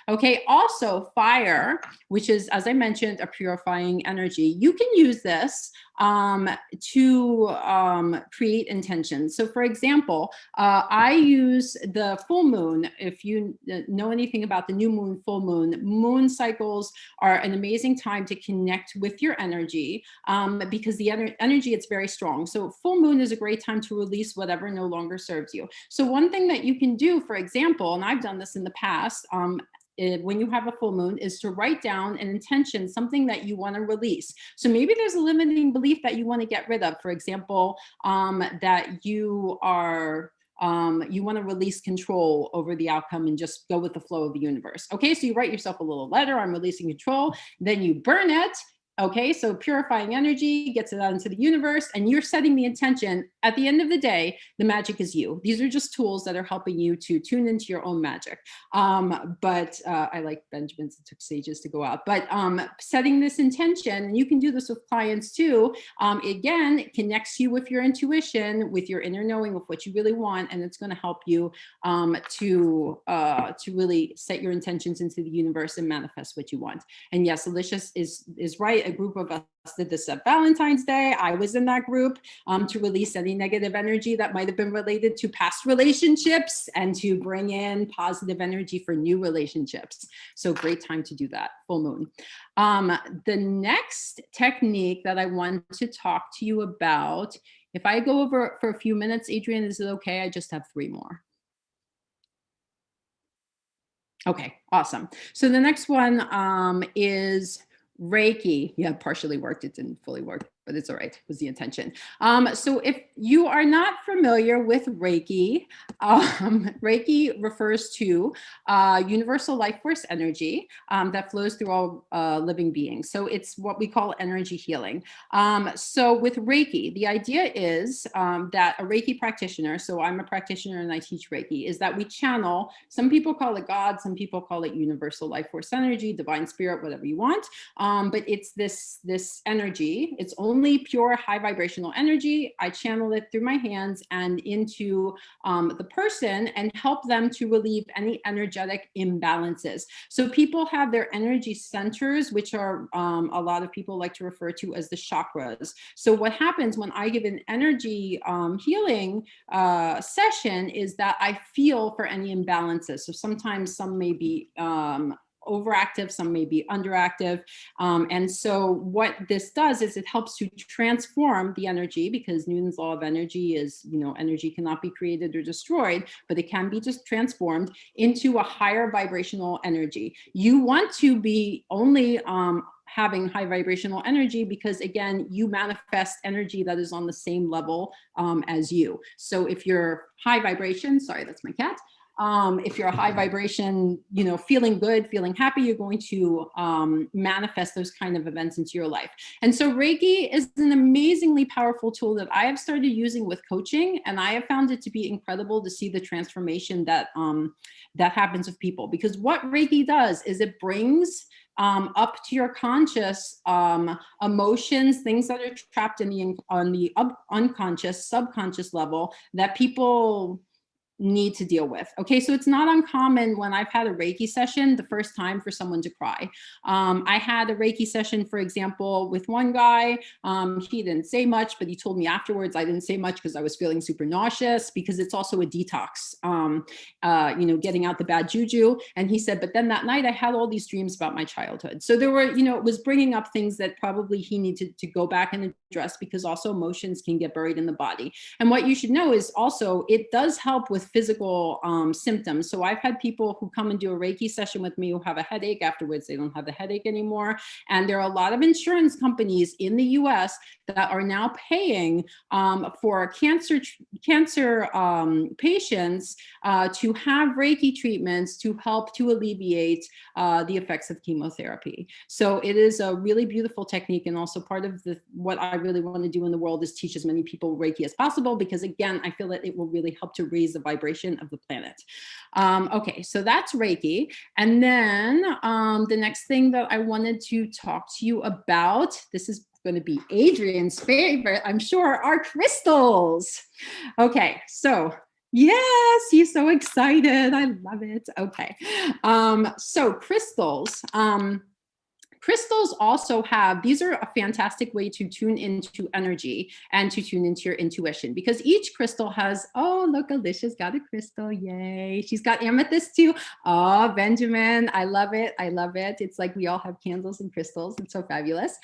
Okay, also fire, which is, as I mentioned, a purifying energy. You can use this to create intentions. So for example, I use the full moon. If you know anything about the new moon, full moon, moon cycles are an amazing time to connect with your energy because the energy, it's very strong. So full moon is a great time to release whatever no longer serves you. So one thing that you can do, for example, and I've done this in the past, when you have a full moon, is to write down an intention, something that you want to release. So maybe there's a limiting belief that you want to get rid of. For example, that you are you want to release control over the outcome and just go with the flow of the universe. Okay, so you write yourself a little letter, I'm releasing control, then you burn it. Okay, so purifying energy gets it out into the universe and you're setting the intention. At the end of the day, the magic is you. These are just tools that are helping you to tune into your own magic. But I like Benjamin's, it took sages to go out. But setting this intention, and you can do this with clients too, again, it connects you with your intuition, with your inner knowing of what you really want, and it's going to help you to really set your intentions into the universe and manifest what you want. And yes, Alicia is right. A group of us did this at Valentine's Day. I was in that group to release any negative energy that might have been related to past relationships and to bring in positive energy for new relationships. So great time to do that, full moon. The next technique that I want to talk to you about, if I go over it for a few minutes, Adrienne, is it okay? I just have 3 more. Okay, awesome. So the next one is Reiki. Yeah, partially worked. It didn't fully work. but it's all right, was the intention. So if you are not familiar with Reiki, Reiki refers to universal life force energy that flows through all living beings. So it's what we call energy healing. So with Reiki, the idea is that a Reiki practitioner, so I'm a practitioner and I teach Reiki, is that we channel, some people call it God, some people call it universal life force energy, divine spirit, whatever you want. But it's this energy, it's only pure high vibrational energy. I channel it through my hands and into the person and help them to relieve any energetic imbalances. So people have their energy centers, which are a lot of people like to refer to as the chakras. So what happens when I give an energy healing session is that I feel for any imbalances. So sometimes some may be overactive, some may be underactive. And so what this does is it helps to transform the energy, because Newton's law of energy is, energy cannot be created or destroyed, but it can be just transformed into a higher vibrational energy. You want to be only having high vibrational energy because, again, you manifest energy that is on the same level as you. So if you're high vibration, sorry, that's my cat. If you're a high vibration, feeling good, feeling happy, you're going to manifest those kind of events into your life. And so Reiki is an amazingly powerful tool that I have started using with coaching, and I have found it to be incredible to see the transformation that that happens with people. Because what Reiki does is it brings up to your conscious emotions, things that are trapped in on the unconscious, subconscious level that people need to deal with. Okay, so it's not uncommon when I've had a Reiki session the first time for someone to cry. I had a Reiki session, for example, with one guy. He didn't say much, but he told me afterwards I didn't say much because I was feeling super nauseous, because it's also a detox, getting out the bad juju. And he said, but then that night I had all these dreams about my childhood. So there were, it was bringing up things that probably he needed to go back and address, because also emotions can get buried in the body. And what you should know is also it does help with physical symptoms. So I've had people who come and do a Reiki session with me who have a headache. Afterwards, they don't have the headache anymore. And there are a lot of insurance companies in the US that are now paying for cancer patients to have Reiki treatments to help to alleviate the effects of chemotherapy. So it is a really beautiful technique, and also part of what I really want to do in the world is teach as many people Reiki as possible, because again, I feel that it will really help to raise the vibration of the planet. Okay, so that's Reiki. And then the next thing that I wanted to talk to you about, this is going to be Adrian's favorite, I'm sure, are crystals. Okay, so yes, he's so excited. I love it. Okay, so crystals. Crystals also have, these are a fantastic way to tune into energy and to tune into your intuition, because each crystal has, oh, look, Alicia's got a crystal. Yay. She's got amethyst too. Oh, Benjamin, I love it. I love it. It's like we all have candles and crystals. It's so fabulous.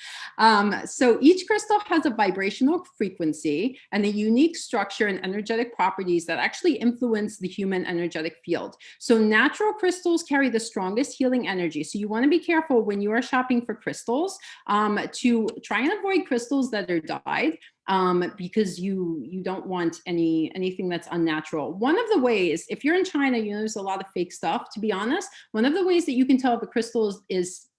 So each crystal has a vibrational frequency and a unique structure and energetic properties that actually influence the human energetic field. So natural crystals carry the strongest healing energy. So you want to be careful when you are shopping for crystals to try and avoid crystals that are dyed, because you don't want anything that's unnatural. One of the ways, if you're in China, there's a lot of fake stuff, to be honest. One of the ways that you can tell if a crystal is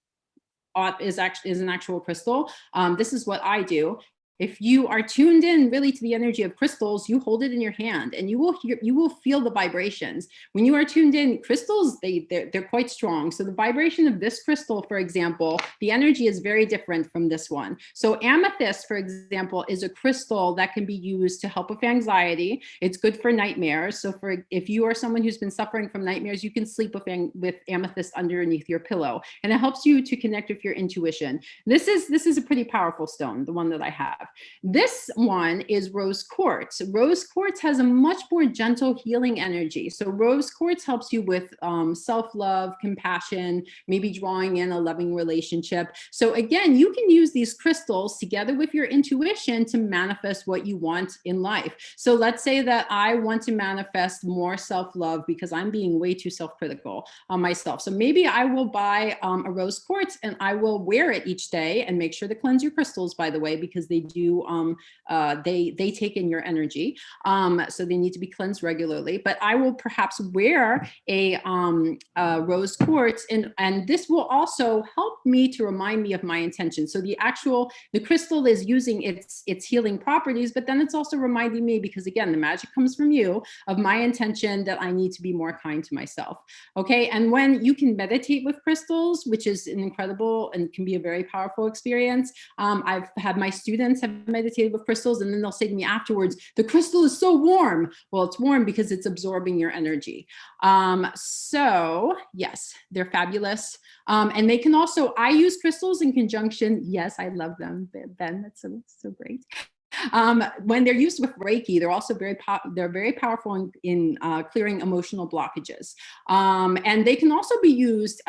an actual crystal, this is what I do. If you are tuned in really to the energy of crystals, you hold it in your hand and you will feel the vibrations. When you are tuned in, crystals, they're quite strong. So the vibration of this crystal, for example, the energy is very different from this one. So amethyst, for example, is a crystal that can be used to help with anxiety. It's good for nightmares. So if you are someone who's been suffering from nightmares, you can sleep with amethyst underneath your pillow, and it helps you to connect with your intuition. This is a pretty powerful stone, the one that I have. This one is rose quartz. Rose quartz has a much more gentle healing energy. So rose quartz helps you with self-love, compassion, maybe drawing in a loving relationship. So again, you can use these crystals together with your intuition to manifest what you want in life. So let's say that I want to manifest more self-love because I'm being way too self-critical on myself. So maybe I will buy a rose quartz and I will wear it each day, and make sure to cleanse your crystals, by the way, because they do do, they take in your energy. So they need to be cleansed regularly. But I will perhaps wear a rose quartz, and this will also help me to remind me of my intention. So the crystal is using its healing properties, but then it's also reminding me, because again, the magic comes from you, of my intention that I need to be more kind to myself. Okay, and when you can meditate with crystals, which is an incredible and can be a very powerful experience. I've had my students have meditated with crystals, and then they'll say to me afterwards, the crystal is so warm. Well, it's warm because it's absorbing your energy. So yes, they're fabulous. And they can also, I use crystals in conjunction. Yes, I love them, Ben, that's so great. When they're used with Reiki, they're also very powerful in clearing emotional blockages. And they can also be used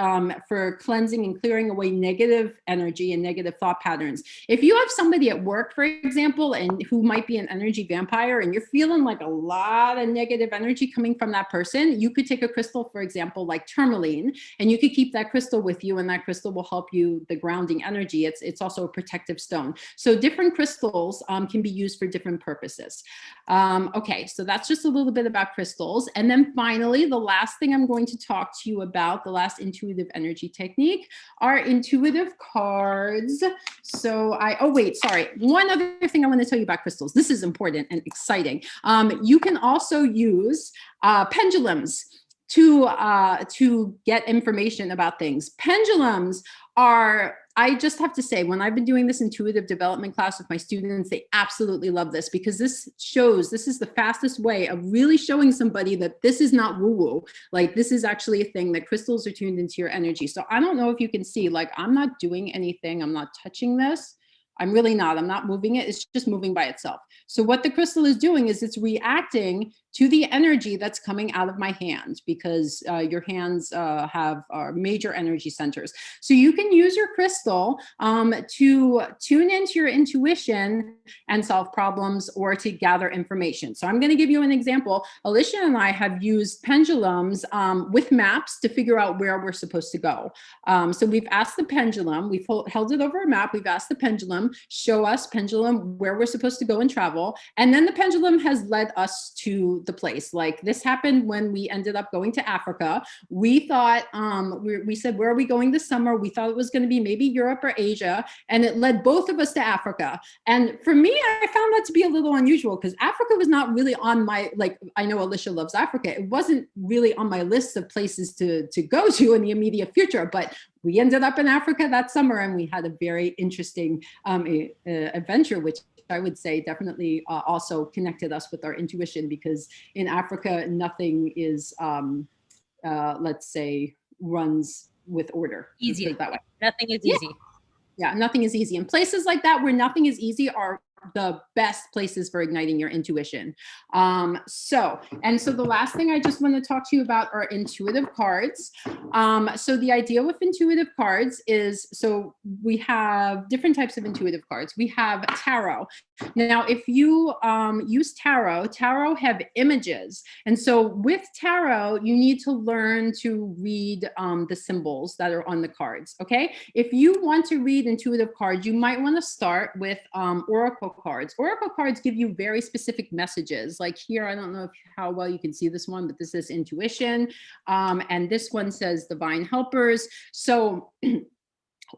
for cleansing and clearing away negative energy and negative thought patterns. If you have somebody at work, for example, and who might be an energy vampire, and you're feeling like a lot of negative energy coming from that person, you could take a crystal, for example, like tourmaline, and you could keep that crystal with you, and that crystal will help you, the grounding energy. It's also a protective stone. So different crystals can be used for different purposes. Okay, so that's just a little bit about crystals. And then finally, the last thing I'm going to talk to you about, the last intuitive energy technique, are intuitive cards. So oh wait, sorry. One other thing I want to tell you about crystals. This is important and exciting. You can also use pendulums to get information about things. Pendulums are, I just have to say, when I've been doing this intuitive development class with my students, they absolutely love this, because this is the fastest way of really showing somebody that this is not woo-woo. Like, this is actually a thing, that crystals are tuned into your energy. So I don't know if you can see, like, I'm not doing anything. I'm not touching this. I'm really not. I'm not moving it. It's just moving by itself. So what the crystal is doing is it's reacting to the energy that's coming out of my hand, because your hands are major energy centers. So you can use your crystal to tune into your intuition and solve problems, or to gather information. So I'm going to give you an example. Alicia and I have used pendulums with maps to figure out where we're supposed to go. So we've asked the pendulum, we've held it over a map, we've asked the pendulum, show us, pendulum, where we're supposed to go and travel. And then the pendulum has led us to the place. Like, this happened when we ended up going to Africa. We thought, we said, where are we going this summer? We thought it was going to be maybe Europe or Asia. And it led both of us to Africa. And for me, I found that to be a little unusual, because Africa was not really on my, like, I know Alicia loves Africa. It wasn't really on my list of places to go to in the immediate future, but we ended up in Africa that summer, and we had a very interesting adventure, which I would say definitely also connected us with our intuition, because in Africa, nothing is, let's say, runs with order. Easy. That way. Nothing is easy. Yeah, nothing is easy. And places like that where nothing is easy are the best places for igniting your intuition. So the last thing I just want to talk to you about are intuitive cards. So the idea with intuitive cards is, so we have different types of intuitive cards. We have tarot. Now, if you use tarot have images. And so with tarot, you need to learn to read the symbols that are on the cards, okay? If you want to read intuitive cards, you might want to start with oracle cards. Oracle cards give you very specific messages. Like here, I don't know how well you can see this one, but this is intuition. And this one says divine helpers. So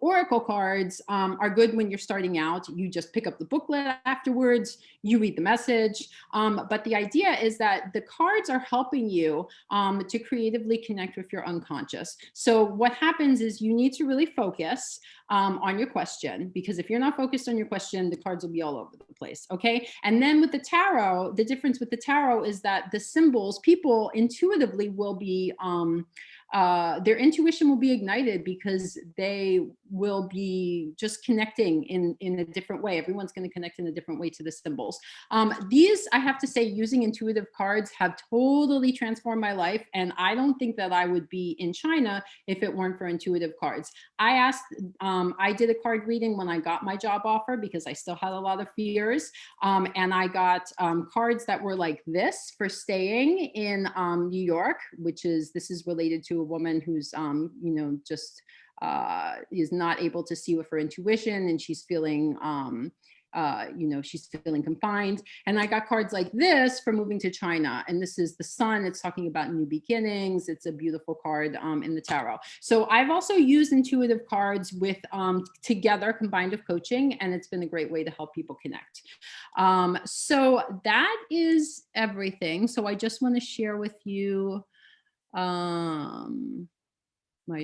oracle cards are good when you're starting out. You just pick up the booklet afterwards, you read the message. But the idea is that the cards are helping you to creatively connect with your unconscious. So what happens is you need to really focus on your question, because if you're not focused on your question, the cards will be all over the place, okay? And then with the tarot, the difference with the tarot is that the symbols, people intuitively will be, their intuition will be ignited, because they will be just connecting in a different way. Everyone's going to connect in a different way to the symbols. These, I have to say, using intuitive cards have totally transformed my life. And I don't think that I would be in China if it weren't for intuitive cards. I did a card reading when I got my job offer, because I still had a lot of fears. And I got cards that were like this for staying in New York, this is related to a woman who's, just is not able to see with her intuition, and she's feeling she's feeling confined. And I got cards like this for moving to China. And this is the sun. It's talking about new beginnings. It's a beautiful card in the tarot. So I've also used intuitive cards with together combined with coaching, and it's been a great way to help people connect. So that is everything. So I just want to share with you my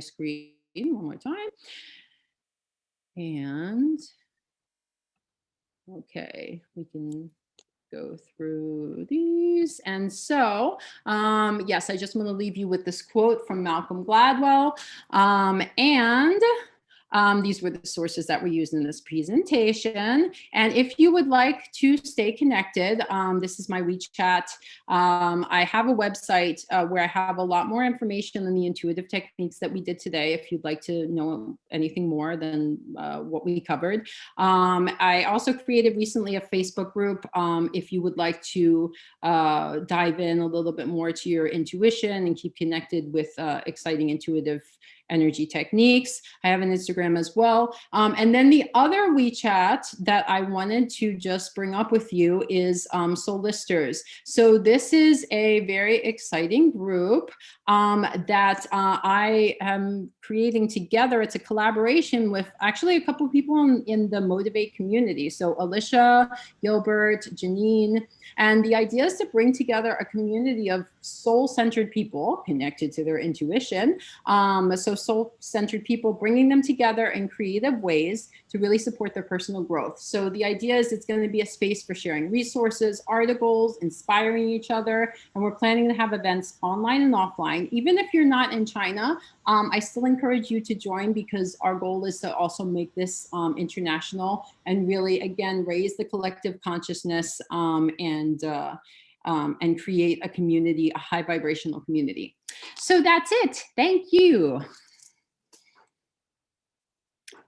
screen one more time. And okay, we can go through these. And so, yes, I just want to leave you with this quote from Malcolm Gladwell. These were the sources that were used in this presentation. And if you would like to stay connected, this is my WeChat. I have a website where I have a lot more information on the intuitive techniques that we did today, if you'd like to know anything more than what we covered. I also created recently a Facebook group if you would like to dive in a little bit more to your intuition and keep connected with exciting intuitive energy techniques. I have an Instagram as well. And then the other WeChat that I wanted to just bring up with you is Soul Listers. So this is a very exciting group that I am creating together. It's a collaboration with actually a couple of people in the Motivate community. So Alicia, Gilbert, Janine, and the idea is to bring together a community of soul-centered people connected to their intuition. So soul-centered people, bringing them together in creative ways to really support their personal growth. So the idea is it's going to be a space for sharing resources, articles, inspiring each other. And we're planning to have events online and offline. Even if you're not in China, I still encourage you to join, because our goal is to also make this international and really, again, raise the collective consciousness and create a community, a high vibrational community. So that's it. Thank you.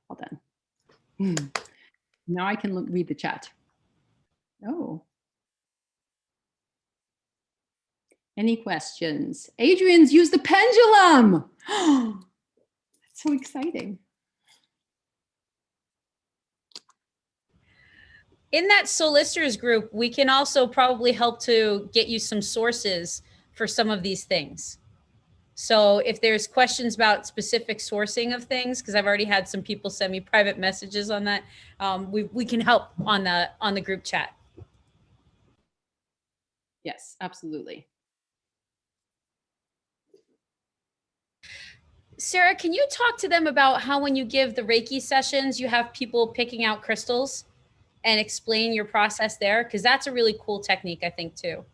Well done. Now I can read the chat. Oh. Any questions? Adrian's used the pendulum. That's so exciting. In that Solisters group, we can also probably help to get you some sources for some of these things. So if there's questions about specific sourcing of things, because I've already had some people send me private messages on that, we can help on the group chat. Yes, absolutely. Sarah, can you talk to them about how when you give the Reiki sessions, you have people picking out crystals and explain your process there? Because that's a really cool technique, I think, too.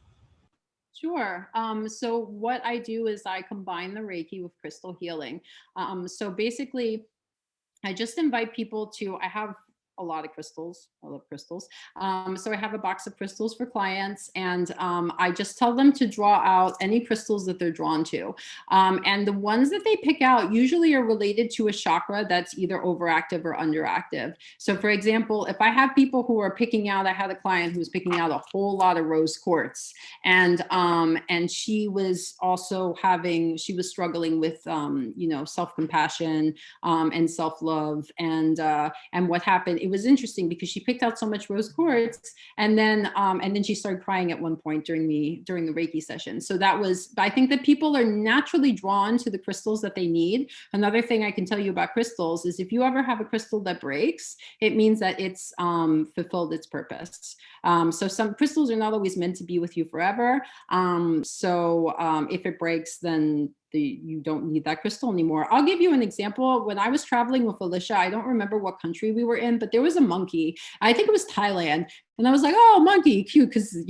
Sure. So what I do is I combine the Reiki with crystal healing. So basically, I just invite people to, I have a lot of crystals. I love crystals. So I have a box of crystals for clients, and I just tell them to draw out any crystals that they're drawn to. And the ones that they pick out usually are related to a chakra that's either overactive or underactive. So for example, if I have people who are picking out, I had a client who was picking out a whole lot of rose quartz, and she was also she was struggling with, self-compassion and self-love. And what happened, it was interesting because she picked out so much rose quartz, and then she started crying at one point during the Reiki session. So I think that people are naturally drawn to the crystals that they need. Another thing I can tell you about crystals is if you ever have a crystal that breaks, it means that it's fulfilled its purpose. So some crystals are not always meant to be with you forever. If it breaks, then you don't need that crystal anymore. I'll give you an example. When I was traveling with Alicia, I don't remember what country we were in, but there was a monkey. I think it was Thailand. And I was like, oh, monkey, cute, because, I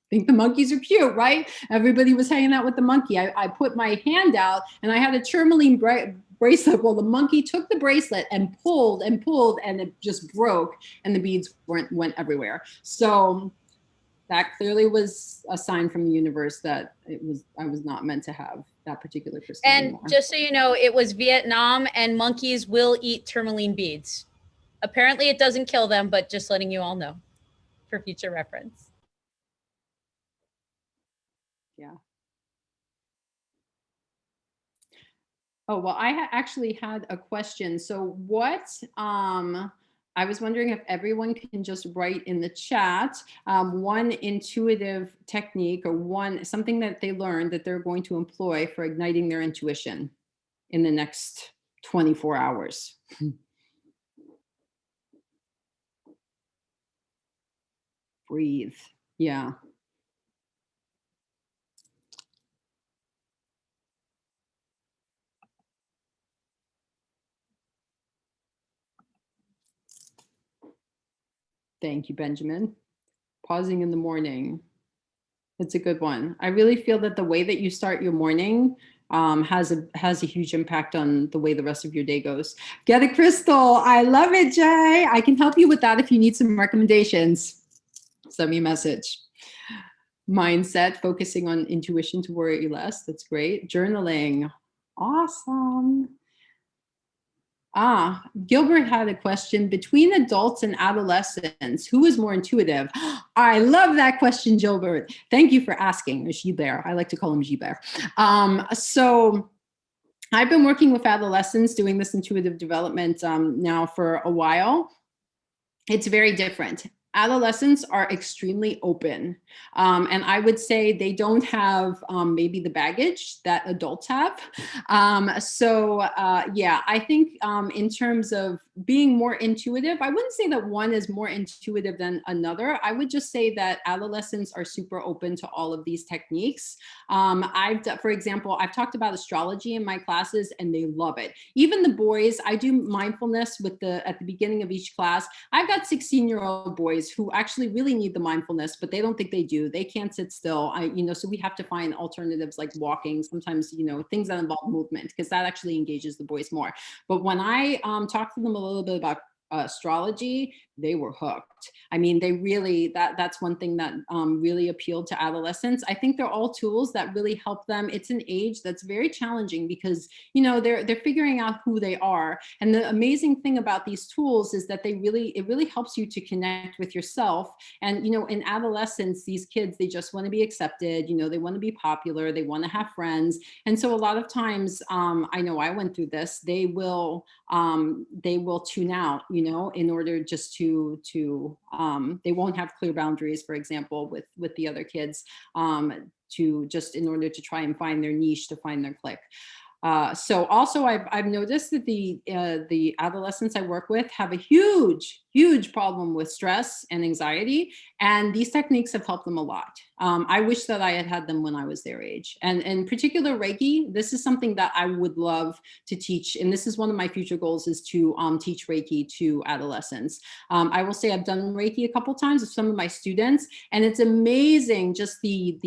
think the monkeys are cute, right? Everybody was hanging out with the monkey. I put my hand out and I had a tourmaline bracelet. Well, the monkey took the bracelet and pulled, and it just broke, and the beads went everywhere. So that clearly was a sign from the universe that I was not meant to have that particular crystal anymore. Just so you know, it was Vietnam, and monkeys will eat tourmaline beads. Apparently it doesn't kill them, but just letting you all know for future reference. Yeah. Oh, well, I actually had a question. So what I was wondering if everyone can just write in the chat one intuitive technique or something that they learned that they're going to employ for igniting their intuition in the next 24 hours. Breathe. Yeah. Thank you, Benjamin. Pausing in the morning. It's a good one. I really feel that the way that you start your morning has a huge impact on the way the rest of your day goes. Get a crystal. I love it, Jay. I can help you with that if you need some recommendations. Send me a message. Mindset, focusing on intuition to worry less. That's great. Journaling. Awesome. Gilbert had a question. Between adults and adolescents, who is more intuitive? I love that question, Gilbert. Thank you for asking. Gilbert. I like to call him Gilbert. So I've been working with adolescents doing this intuitive development now for a while. It's very different. Adolescents are extremely open. And I would say they don't have maybe the baggage that adults have. Yeah, I think in terms of being more intuitive, I wouldn't say that one is more intuitive than another. I would just say that adolescents are super open to all of these techniques. For example, I've talked about astrology in my classes and they love it. Even the boys, I do mindfulness at the beginning of each class. I've got 16-year-old boys who actually really need the mindfulness, but they don't think they do. They can't sit still. So we have to find alternatives like walking, sometimes, things that involve movement, because that actually engages the boys more. But when I talk to them a little bit about astrology, they were hooked. I mean, they really, that's one thing that really appealed to adolescents. I think they're all tools that really help them. It's an age that's very challenging because, they're figuring out who they are. And the amazing thing about these tools is that it really helps you to connect with yourself. And, in adolescence, these kids, they just want to be accepted, they want to be popular, they want to have friends. And so a lot of times, I know I went through this, they will tune out, in order just to they won't have clear boundaries, for example, with the other kids, in order to try and find their niche, to find their clique. So also I've noticed that the adolescents I work with have a huge problem with stress and anxiety, and these techniques have helped them a lot. I wish that I had them when I was their age. And in particular, Reiki, this is something that I would love to teach. And this is one of my future goals, is to teach Reiki to adolescents. I will say I've done Reiki a couple times with some of my students, and it's amazing just the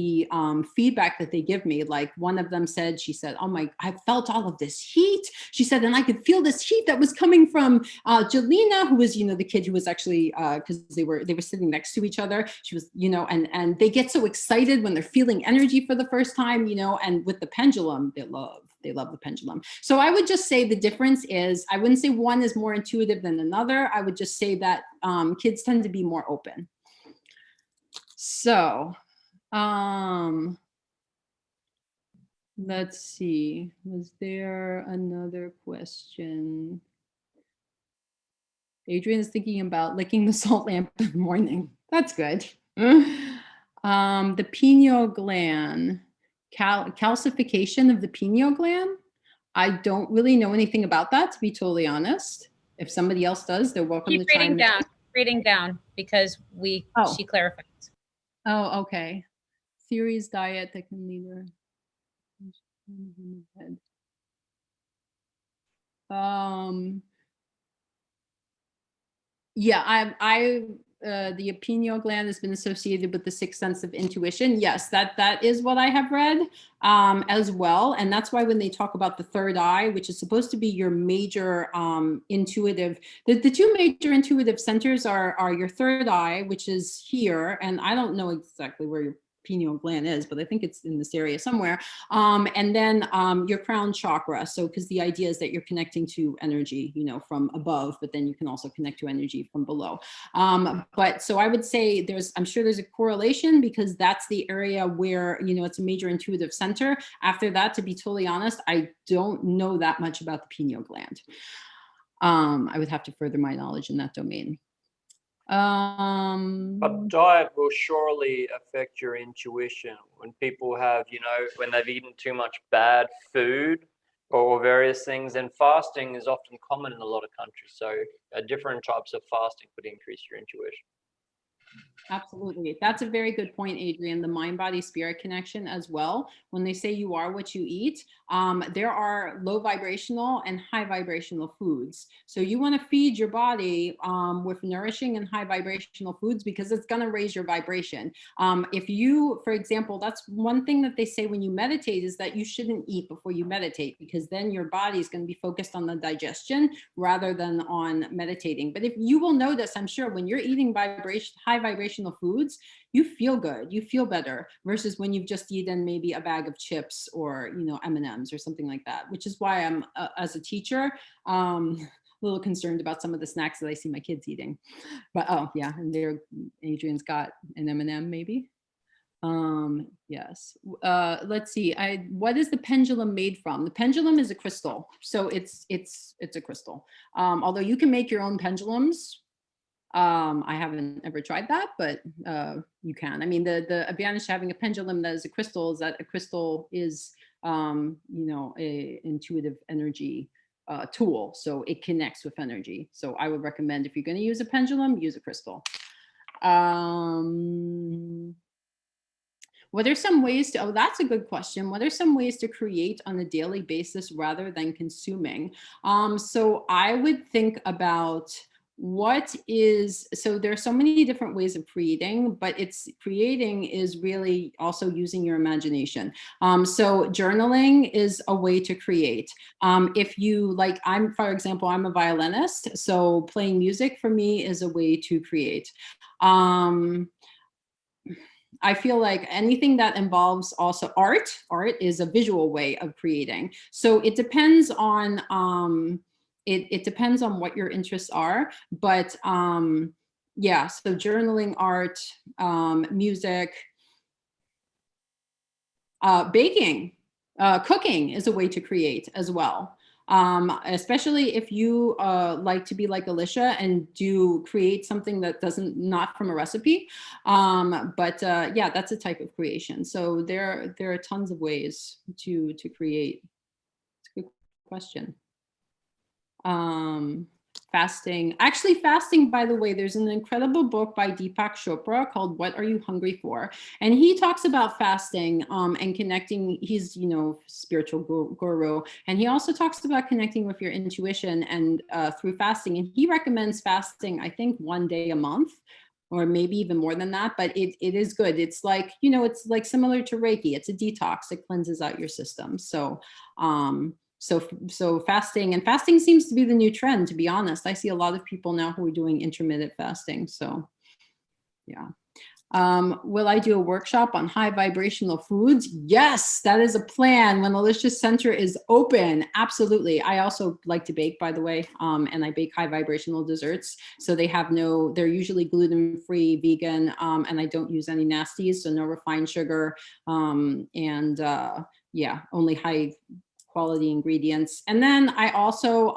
feedback that they give me. Like one of them said, she said, "Oh my, I felt all of this heat." She said, and I could feel this heat that was coming from Jelena, who was, the kid who was actually, because they were sitting next to each other. She was, and they get so excited when they're feeling energy for the first time, and with the pendulum, they love the pendulum. So I would just say the difference is, I wouldn't say one is more intuitive than another. I would just say that kids tend to be more open. So, let's see, was there another question? Adrian is thinking about licking the salt lamp in the morning. That's good. The pineal gland, calcification of the pineal gland. I don't really know anything about that, to be totally honest. If somebody else does, they're welcome to chime in. Reading down, because she clarified. Oh, okay. Series diet that can lead her. Yeah, the pineal gland has been associated with the sixth sense of intuition. Yes, that is what I have read as well. And that's why when they talk about the third eye, which is supposed to be your major intuitive, the two major intuitive centers are your third eye, which is here. And I don't know exactly where your pineal gland is, but I think it's in this area somewhere. And then your crown chakra. So, because the idea is that you're connecting to energy, from above, but then you can also connect to energy from below. But so I would say I'm sure there's a correlation, because that's the area where, it's a major intuitive center. After that, to be totally honest, I don't know that much about the pineal gland. I would have to further my knowledge in that domain. But diet will surely affect your intuition. When people have, when they've eaten too much bad food or various things, and fasting is often common in a lot of countries. So different types of fasting could increase your intuition. Absolutely. That's a very good point, Adrian. The mind, body, spirit connection as well. When they say you are what you eat, there are low vibrational and high vibrational foods. So you want to feed your body with nourishing and high vibrational foods because it's going to raise your vibration. If you, for example, that's one thing that they say when you meditate is that you shouldn't eat before you meditate, because then your body is going to be focused on the digestion rather than on meditating. But if you will notice, I'm sure when you're eating high vibrational foods, you feel good, you feel better, versus when you've just eaten maybe a bag of chips or M&Ms or something like that, which is why I'm as a teacher a little concerned about some of the snacks that I see my kids eating. But oh yeah, and Adrian's got an M&M maybe. Yes. Let's see. What is the pendulum made from? The pendulum is a crystal, so it's a crystal. Although you can make your own pendulums. I haven't ever tried that, but you can. I mean, the advantage to having a pendulum that is a crystal is that a crystal is, a intuitive energy tool. So it connects with energy. So I would recommend, if you're going to use a pendulum, use a crystal. What are some ways to, that's a good question. What are some ways to create on a daily basis rather than consuming? So I would think about so there are so many different ways of creating, but creating is really also using your imagination. So journaling is a way to create. If you like, for example, I'm a violinist, so playing music for me is a way to create. I feel like anything that involves also art is a visual way of creating. So it depends on, it depends on what your interests are, but yeah, so journaling, art, music, baking, cooking is a way to create as well. Especially if you like to be like Alicia and create something that not from a recipe. Yeah, that's a type of creation. So there are tons of ways to create. It's a good question. Fasting. Actually, fasting, by the way, there's an incredible book by Deepak Chopra called What Are You Hungry For? And he talks about fasting and connecting. He's, spiritual guru. And he also talks about connecting with your intuition and through fasting. And he recommends fasting, I think, 1 day a month, or maybe even more than that, but it is good. It's like, it's like similar to Reiki. It's a detox. It cleanses out your system. So, so fasting seems to be the new trend, to be honest. I see a lot of people now who are doing intermittent fasting. So yeah. Will I do a workshop on high vibrational foods? Yes, that is a plan when Alicia's Center is open. Absolutely. I also like to bake, by the way, and I bake high vibrational desserts. So they're usually gluten-free, vegan, and I don't use any nasties, so no refined sugar, yeah, only high quality ingredients. And then I also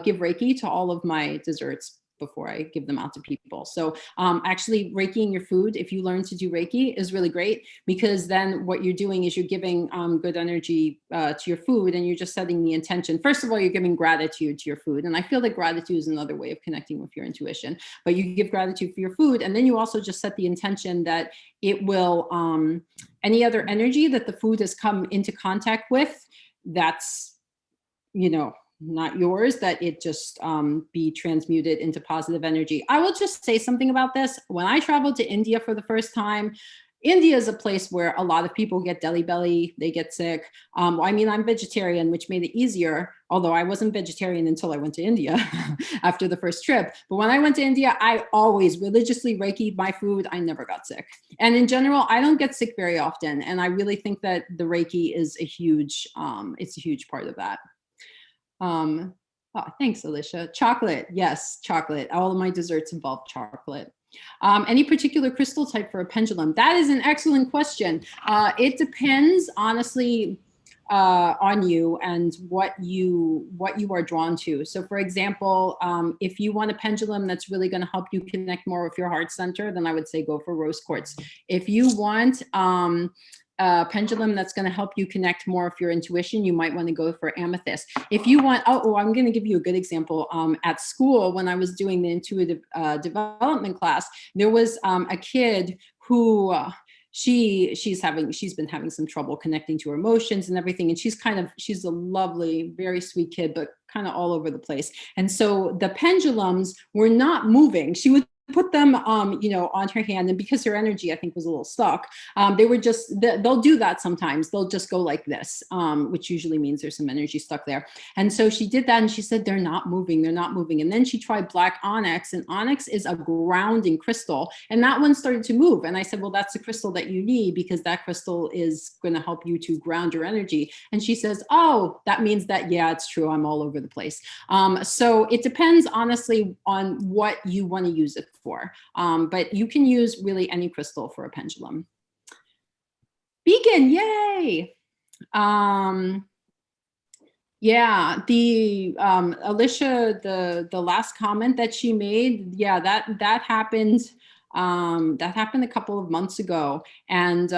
give Reiki to all of my desserts before I give them out to people. So actually Reikiing your food, if you learn to do Reiki, is really great, because then what you're doing is you're giving good energy to your food, and you're just setting the intention. First of all, you're giving gratitude to your food. And I feel that gratitude is another way of connecting with your intuition, but you give gratitude for your food. And then you also just set the intention that it will, any other energy that the food has come into contact with, that's, not yours, that it just be transmuted into positive energy. I will just say something about this. When I traveled to India for the first time, India is a place where a lot of people get deli belly, they get sick. I mean, I'm vegetarian, which made it easier, although I wasn't vegetarian until I went to India after the first trip. But when I went to India, I always religiously Reiki'd my food. I never got sick. And in general, I don't get sick very often. And I really think that the Reiki is a huge part of that. Oh, thanks, Alicia. Chocolate. Yes, chocolate. All of my desserts involve chocolate. Any particular crystal type for a pendulum? That is an excellent question. It depends, honestly. on you and what you are drawn to. So for example, if you want a pendulum that's really going to help you connect more with your heart center, then I would say go for rose quartz. If you want a pendulum that's going to help you connect more with your intuition, you might want to go for amethyst. If you want, I'm going to give you a good example. At school, when I was doing the intuitive development class, there was a kid who she's been having some trouble connecting to her emotions and everything. And she's a lovely, very sweet kid, but kind of all over the place. And so the pendulums were not moving. She would put them, on her hand, and because her energy, I think, was a little stuck, they were just, they'll do that sometimes. They'll just go like this, which usually means there's some energy stuck there. And so she did that, and she said, they're not moving. And then she tried black onyx, and onyx is a grounding crystal, and that one started to move. And I said, well, that's the crystal that you need, because that crystal is going to help you to ground your energy. And she says, oh, that means that, yeah, it's true, I'm all over the place. So it depends, honestly, on what you want to use it for. But you can use really any crystal for a pendulum. Beacon, yay! Yeah, the Alicia, the last comment that she made, yeah, that happened. That happened a couple of months ago, and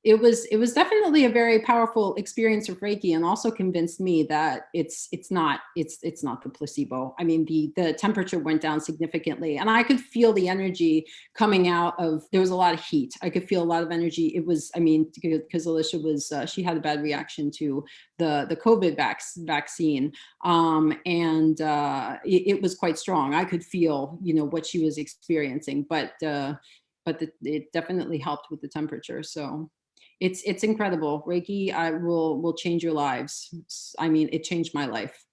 it was definitely a very powerful experience of Reiki, and also convinced me that it's not the placebo. I mean, the temperature went down significantly, and I could feel the energy coming out of, there was a lot of heat. I could feel a lot of energy. It was, I mean, because Alicia was, she had a bad reaction to the COVID vaccine. And it was quite strong. I could feel, what she was experiencing, but it definitely helped with the temperature. So it's incredible. Reiki will change your lives. I mean, it changed my life.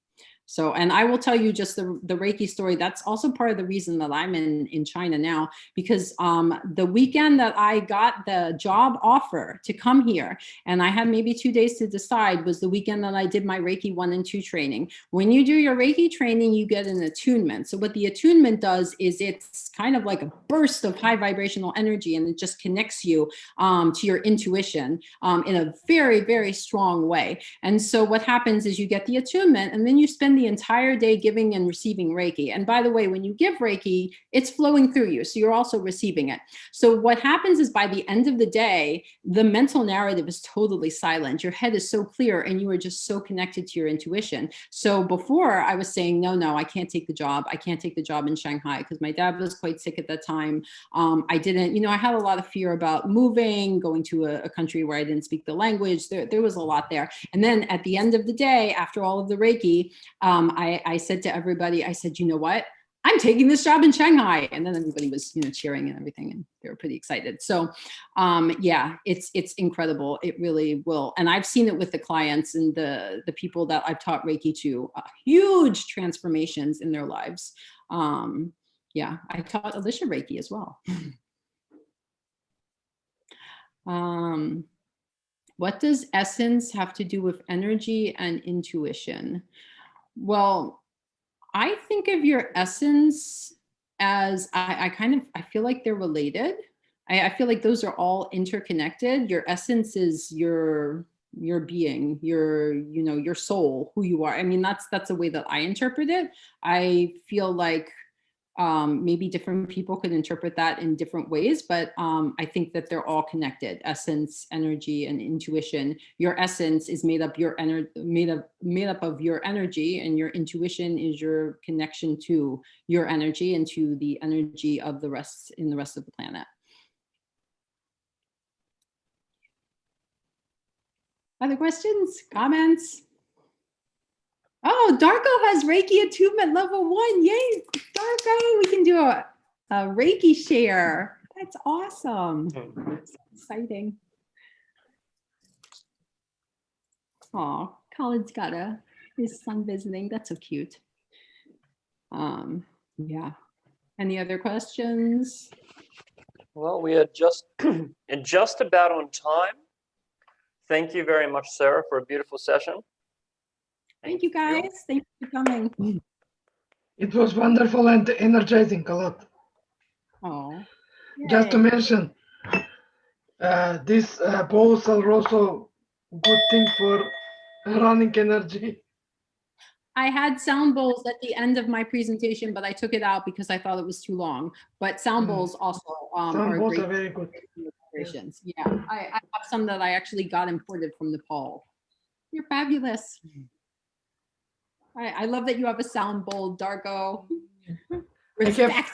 So, and I will tell you just the Reiki story. That's also part of the reason that I'm in China now, because the weekend that I got the job offer to come here, and I had maybe 2 days to decide, was the weekend that I did my Reiki 1 and 2 training. When you do your Reiki training, you get an attunement. So what the attunement does is it's kind of like a burst of high vibrational energy, and it just connects you to your intuition in a very, very strong way. And so what happens is you get the attunement, and then you spend the entire day giving and receiving Reiki. And by the way, when you give Reiki, it's flowing through you, so you're also receiving it. So what happens is, by the end of the day, the mental narrative is totally silent. Your head is so clear, and you are just so connected to your intuition. So before, I was saying, no, I can't take the job. I can't take the job in Shanghai, because my dad was quite sick at that time. I didn't, I had a lot of fear about moving, going to a country where I didn't speak the language. There was a lot there. And then at the end of the day, after all of the Reiki, I said to everybody, I said, you know what? I'm taking this job in Shanghai. And then everybody was, cheering and everything, and they were pretty excited. So yeah, it's incredible. It really will. And I've seen it with the clients and the people that I've taught Reiki to, huge transformations in their lives. Yeah, I taught Alicia Reiki as well. What does essence have to do with energy and intuition? Well, I think of your essence as, I feel like they're related. I feel like those are all interconnected. Your essence is your being, your soul, who you are. I mean, that's the way that I interpret it. I feel like maybe different people could interpret that in different ways, but I think that they're all connected: essence, energy, and intuition. Your essence is made up of your energy, and your intuition is your connection to your energy and to the energy of the rest of the planet. Other questions, comments? Oh, Darko has Reiki attunement level 1. Yay, Darko, we can do a Reiki share. That's awesome. That's exciting. Oh, Colin's got his son visiting. That's so cute. Yeah. Any other questions? Well, we are just about on time. Thank you very much, Sarah, for a beautiful session. Thank you, guys. Thank you for coming. It was wonderful and energizing a lot. Oh, just to mention, this Paul Salroso good thing for running energy. I had sound bowls at the end of my presentation, but I took it out because I thought it was too long. But sound bowls also Sound are bowls great are very good. demonstrations. Yeah, I have some that I actually got imported from Nepal. You're fabulous. I love that you have a sound bowl, Darko. Respect.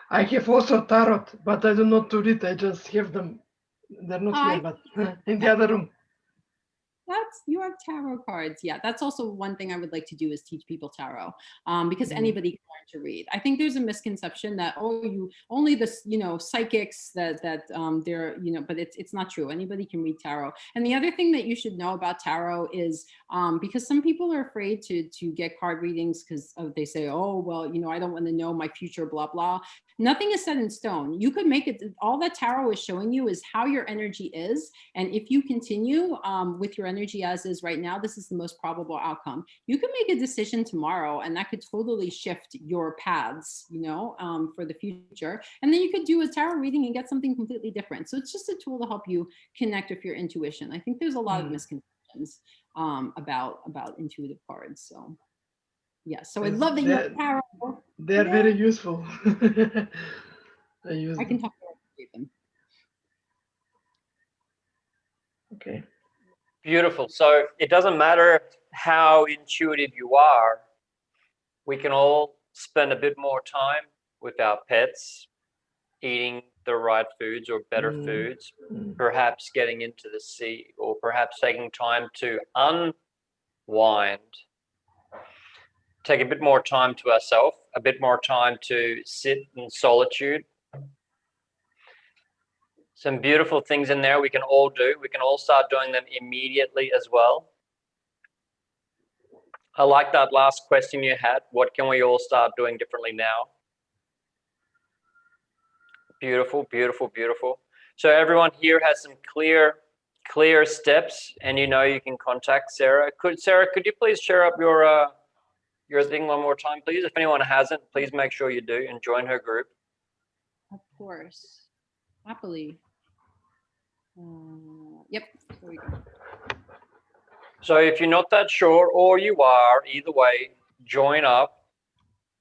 I have also tarot, but I do not do it. I just have them. They're not here, but in the other room. You have tarot cards. Yeah, that's also one thing I would like to do is teach people tarot, because anybody can learn to read. I think there's a misconception that you only the psychics that they're but it's not true. Anybody can read tarot. And the other thing that you should know about tarot is because some people are afraid to get card readings because they say, oh well, I don't want to know my future, blah blah. Nothing is set in stone. You could make it. All that tarot is showing you is how your energy is, and if you continue with your energy as is right now, this is the most probable outcome. You can make a decision tomorrow and that could totally shift your paths, for the future. And then you could do a tarot reading and get something completely different. So it's just a tool to help you connect with your intuition. I think there's a lot of misconceptions about intuitive cards. So yeah, so I love that you have tarot. They're very useful. I can talk about them. Okay. Beautiful. So it doesn't matter how intuitive you are. We can all spend a bit more time with our pets, eating the right foods or better foods, perhaps getting into the sea, or perhaps taking time to unwind, take a bit more time to ourselves, a bit more time to sit in solitude. Some beautiful things in there we can all do. We can all start doing them immediately as well. I like that last question you had. What can we all start doing differently now? Beautiful, beautiful, beautiful. So everyone here has some clear steps, and you can contact Sarah. Sarah, could you please share up your thing one more time, please? If anyone hasn't, please make sure you do and join her group. Of course, happily. Yep, there we go. So if you're not that sure, or you are, either way, join up.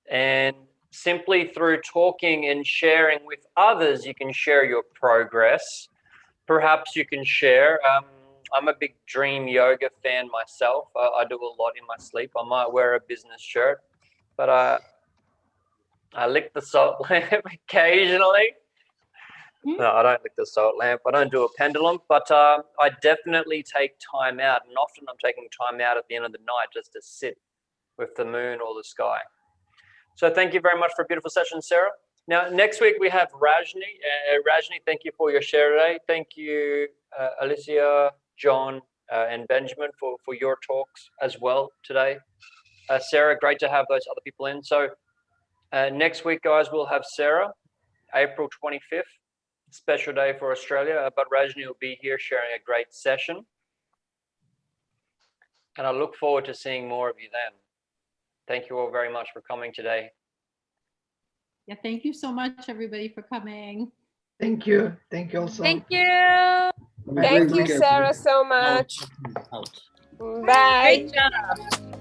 And simply through talking and sharing with others, you can share your progress. Perhaps you can share. I'm a big dream yoga fan myself. I do a lot in my sleep. I might wear a business shirt, but I lick the salt lamp occasionally. No, I don't lick the salt lamp. I don't do a pendulum, but I definitely take time out, and often I'm taking time out at the end of the night just to sit with the moon or the sky. So thank you very much for a beautiful session, Sarah. Now, next week we have Rajni. Rajni, thank you for your share today. Thank you, Alicia, John, and Benjamin for your talks as well today. Sarah, great to have those other people in. So next week, guys, we'll have Sarah, April 25th. Special day for Australia, but Rajni will be here sharing a great session. And I look forward to seeing more of you then. Thank you all very much for coming today. Yeah, thank you so much, everybody, for coming. Thank you. Thank you also. Thank you. Thank you, Sarah, so much. Bye. Great job.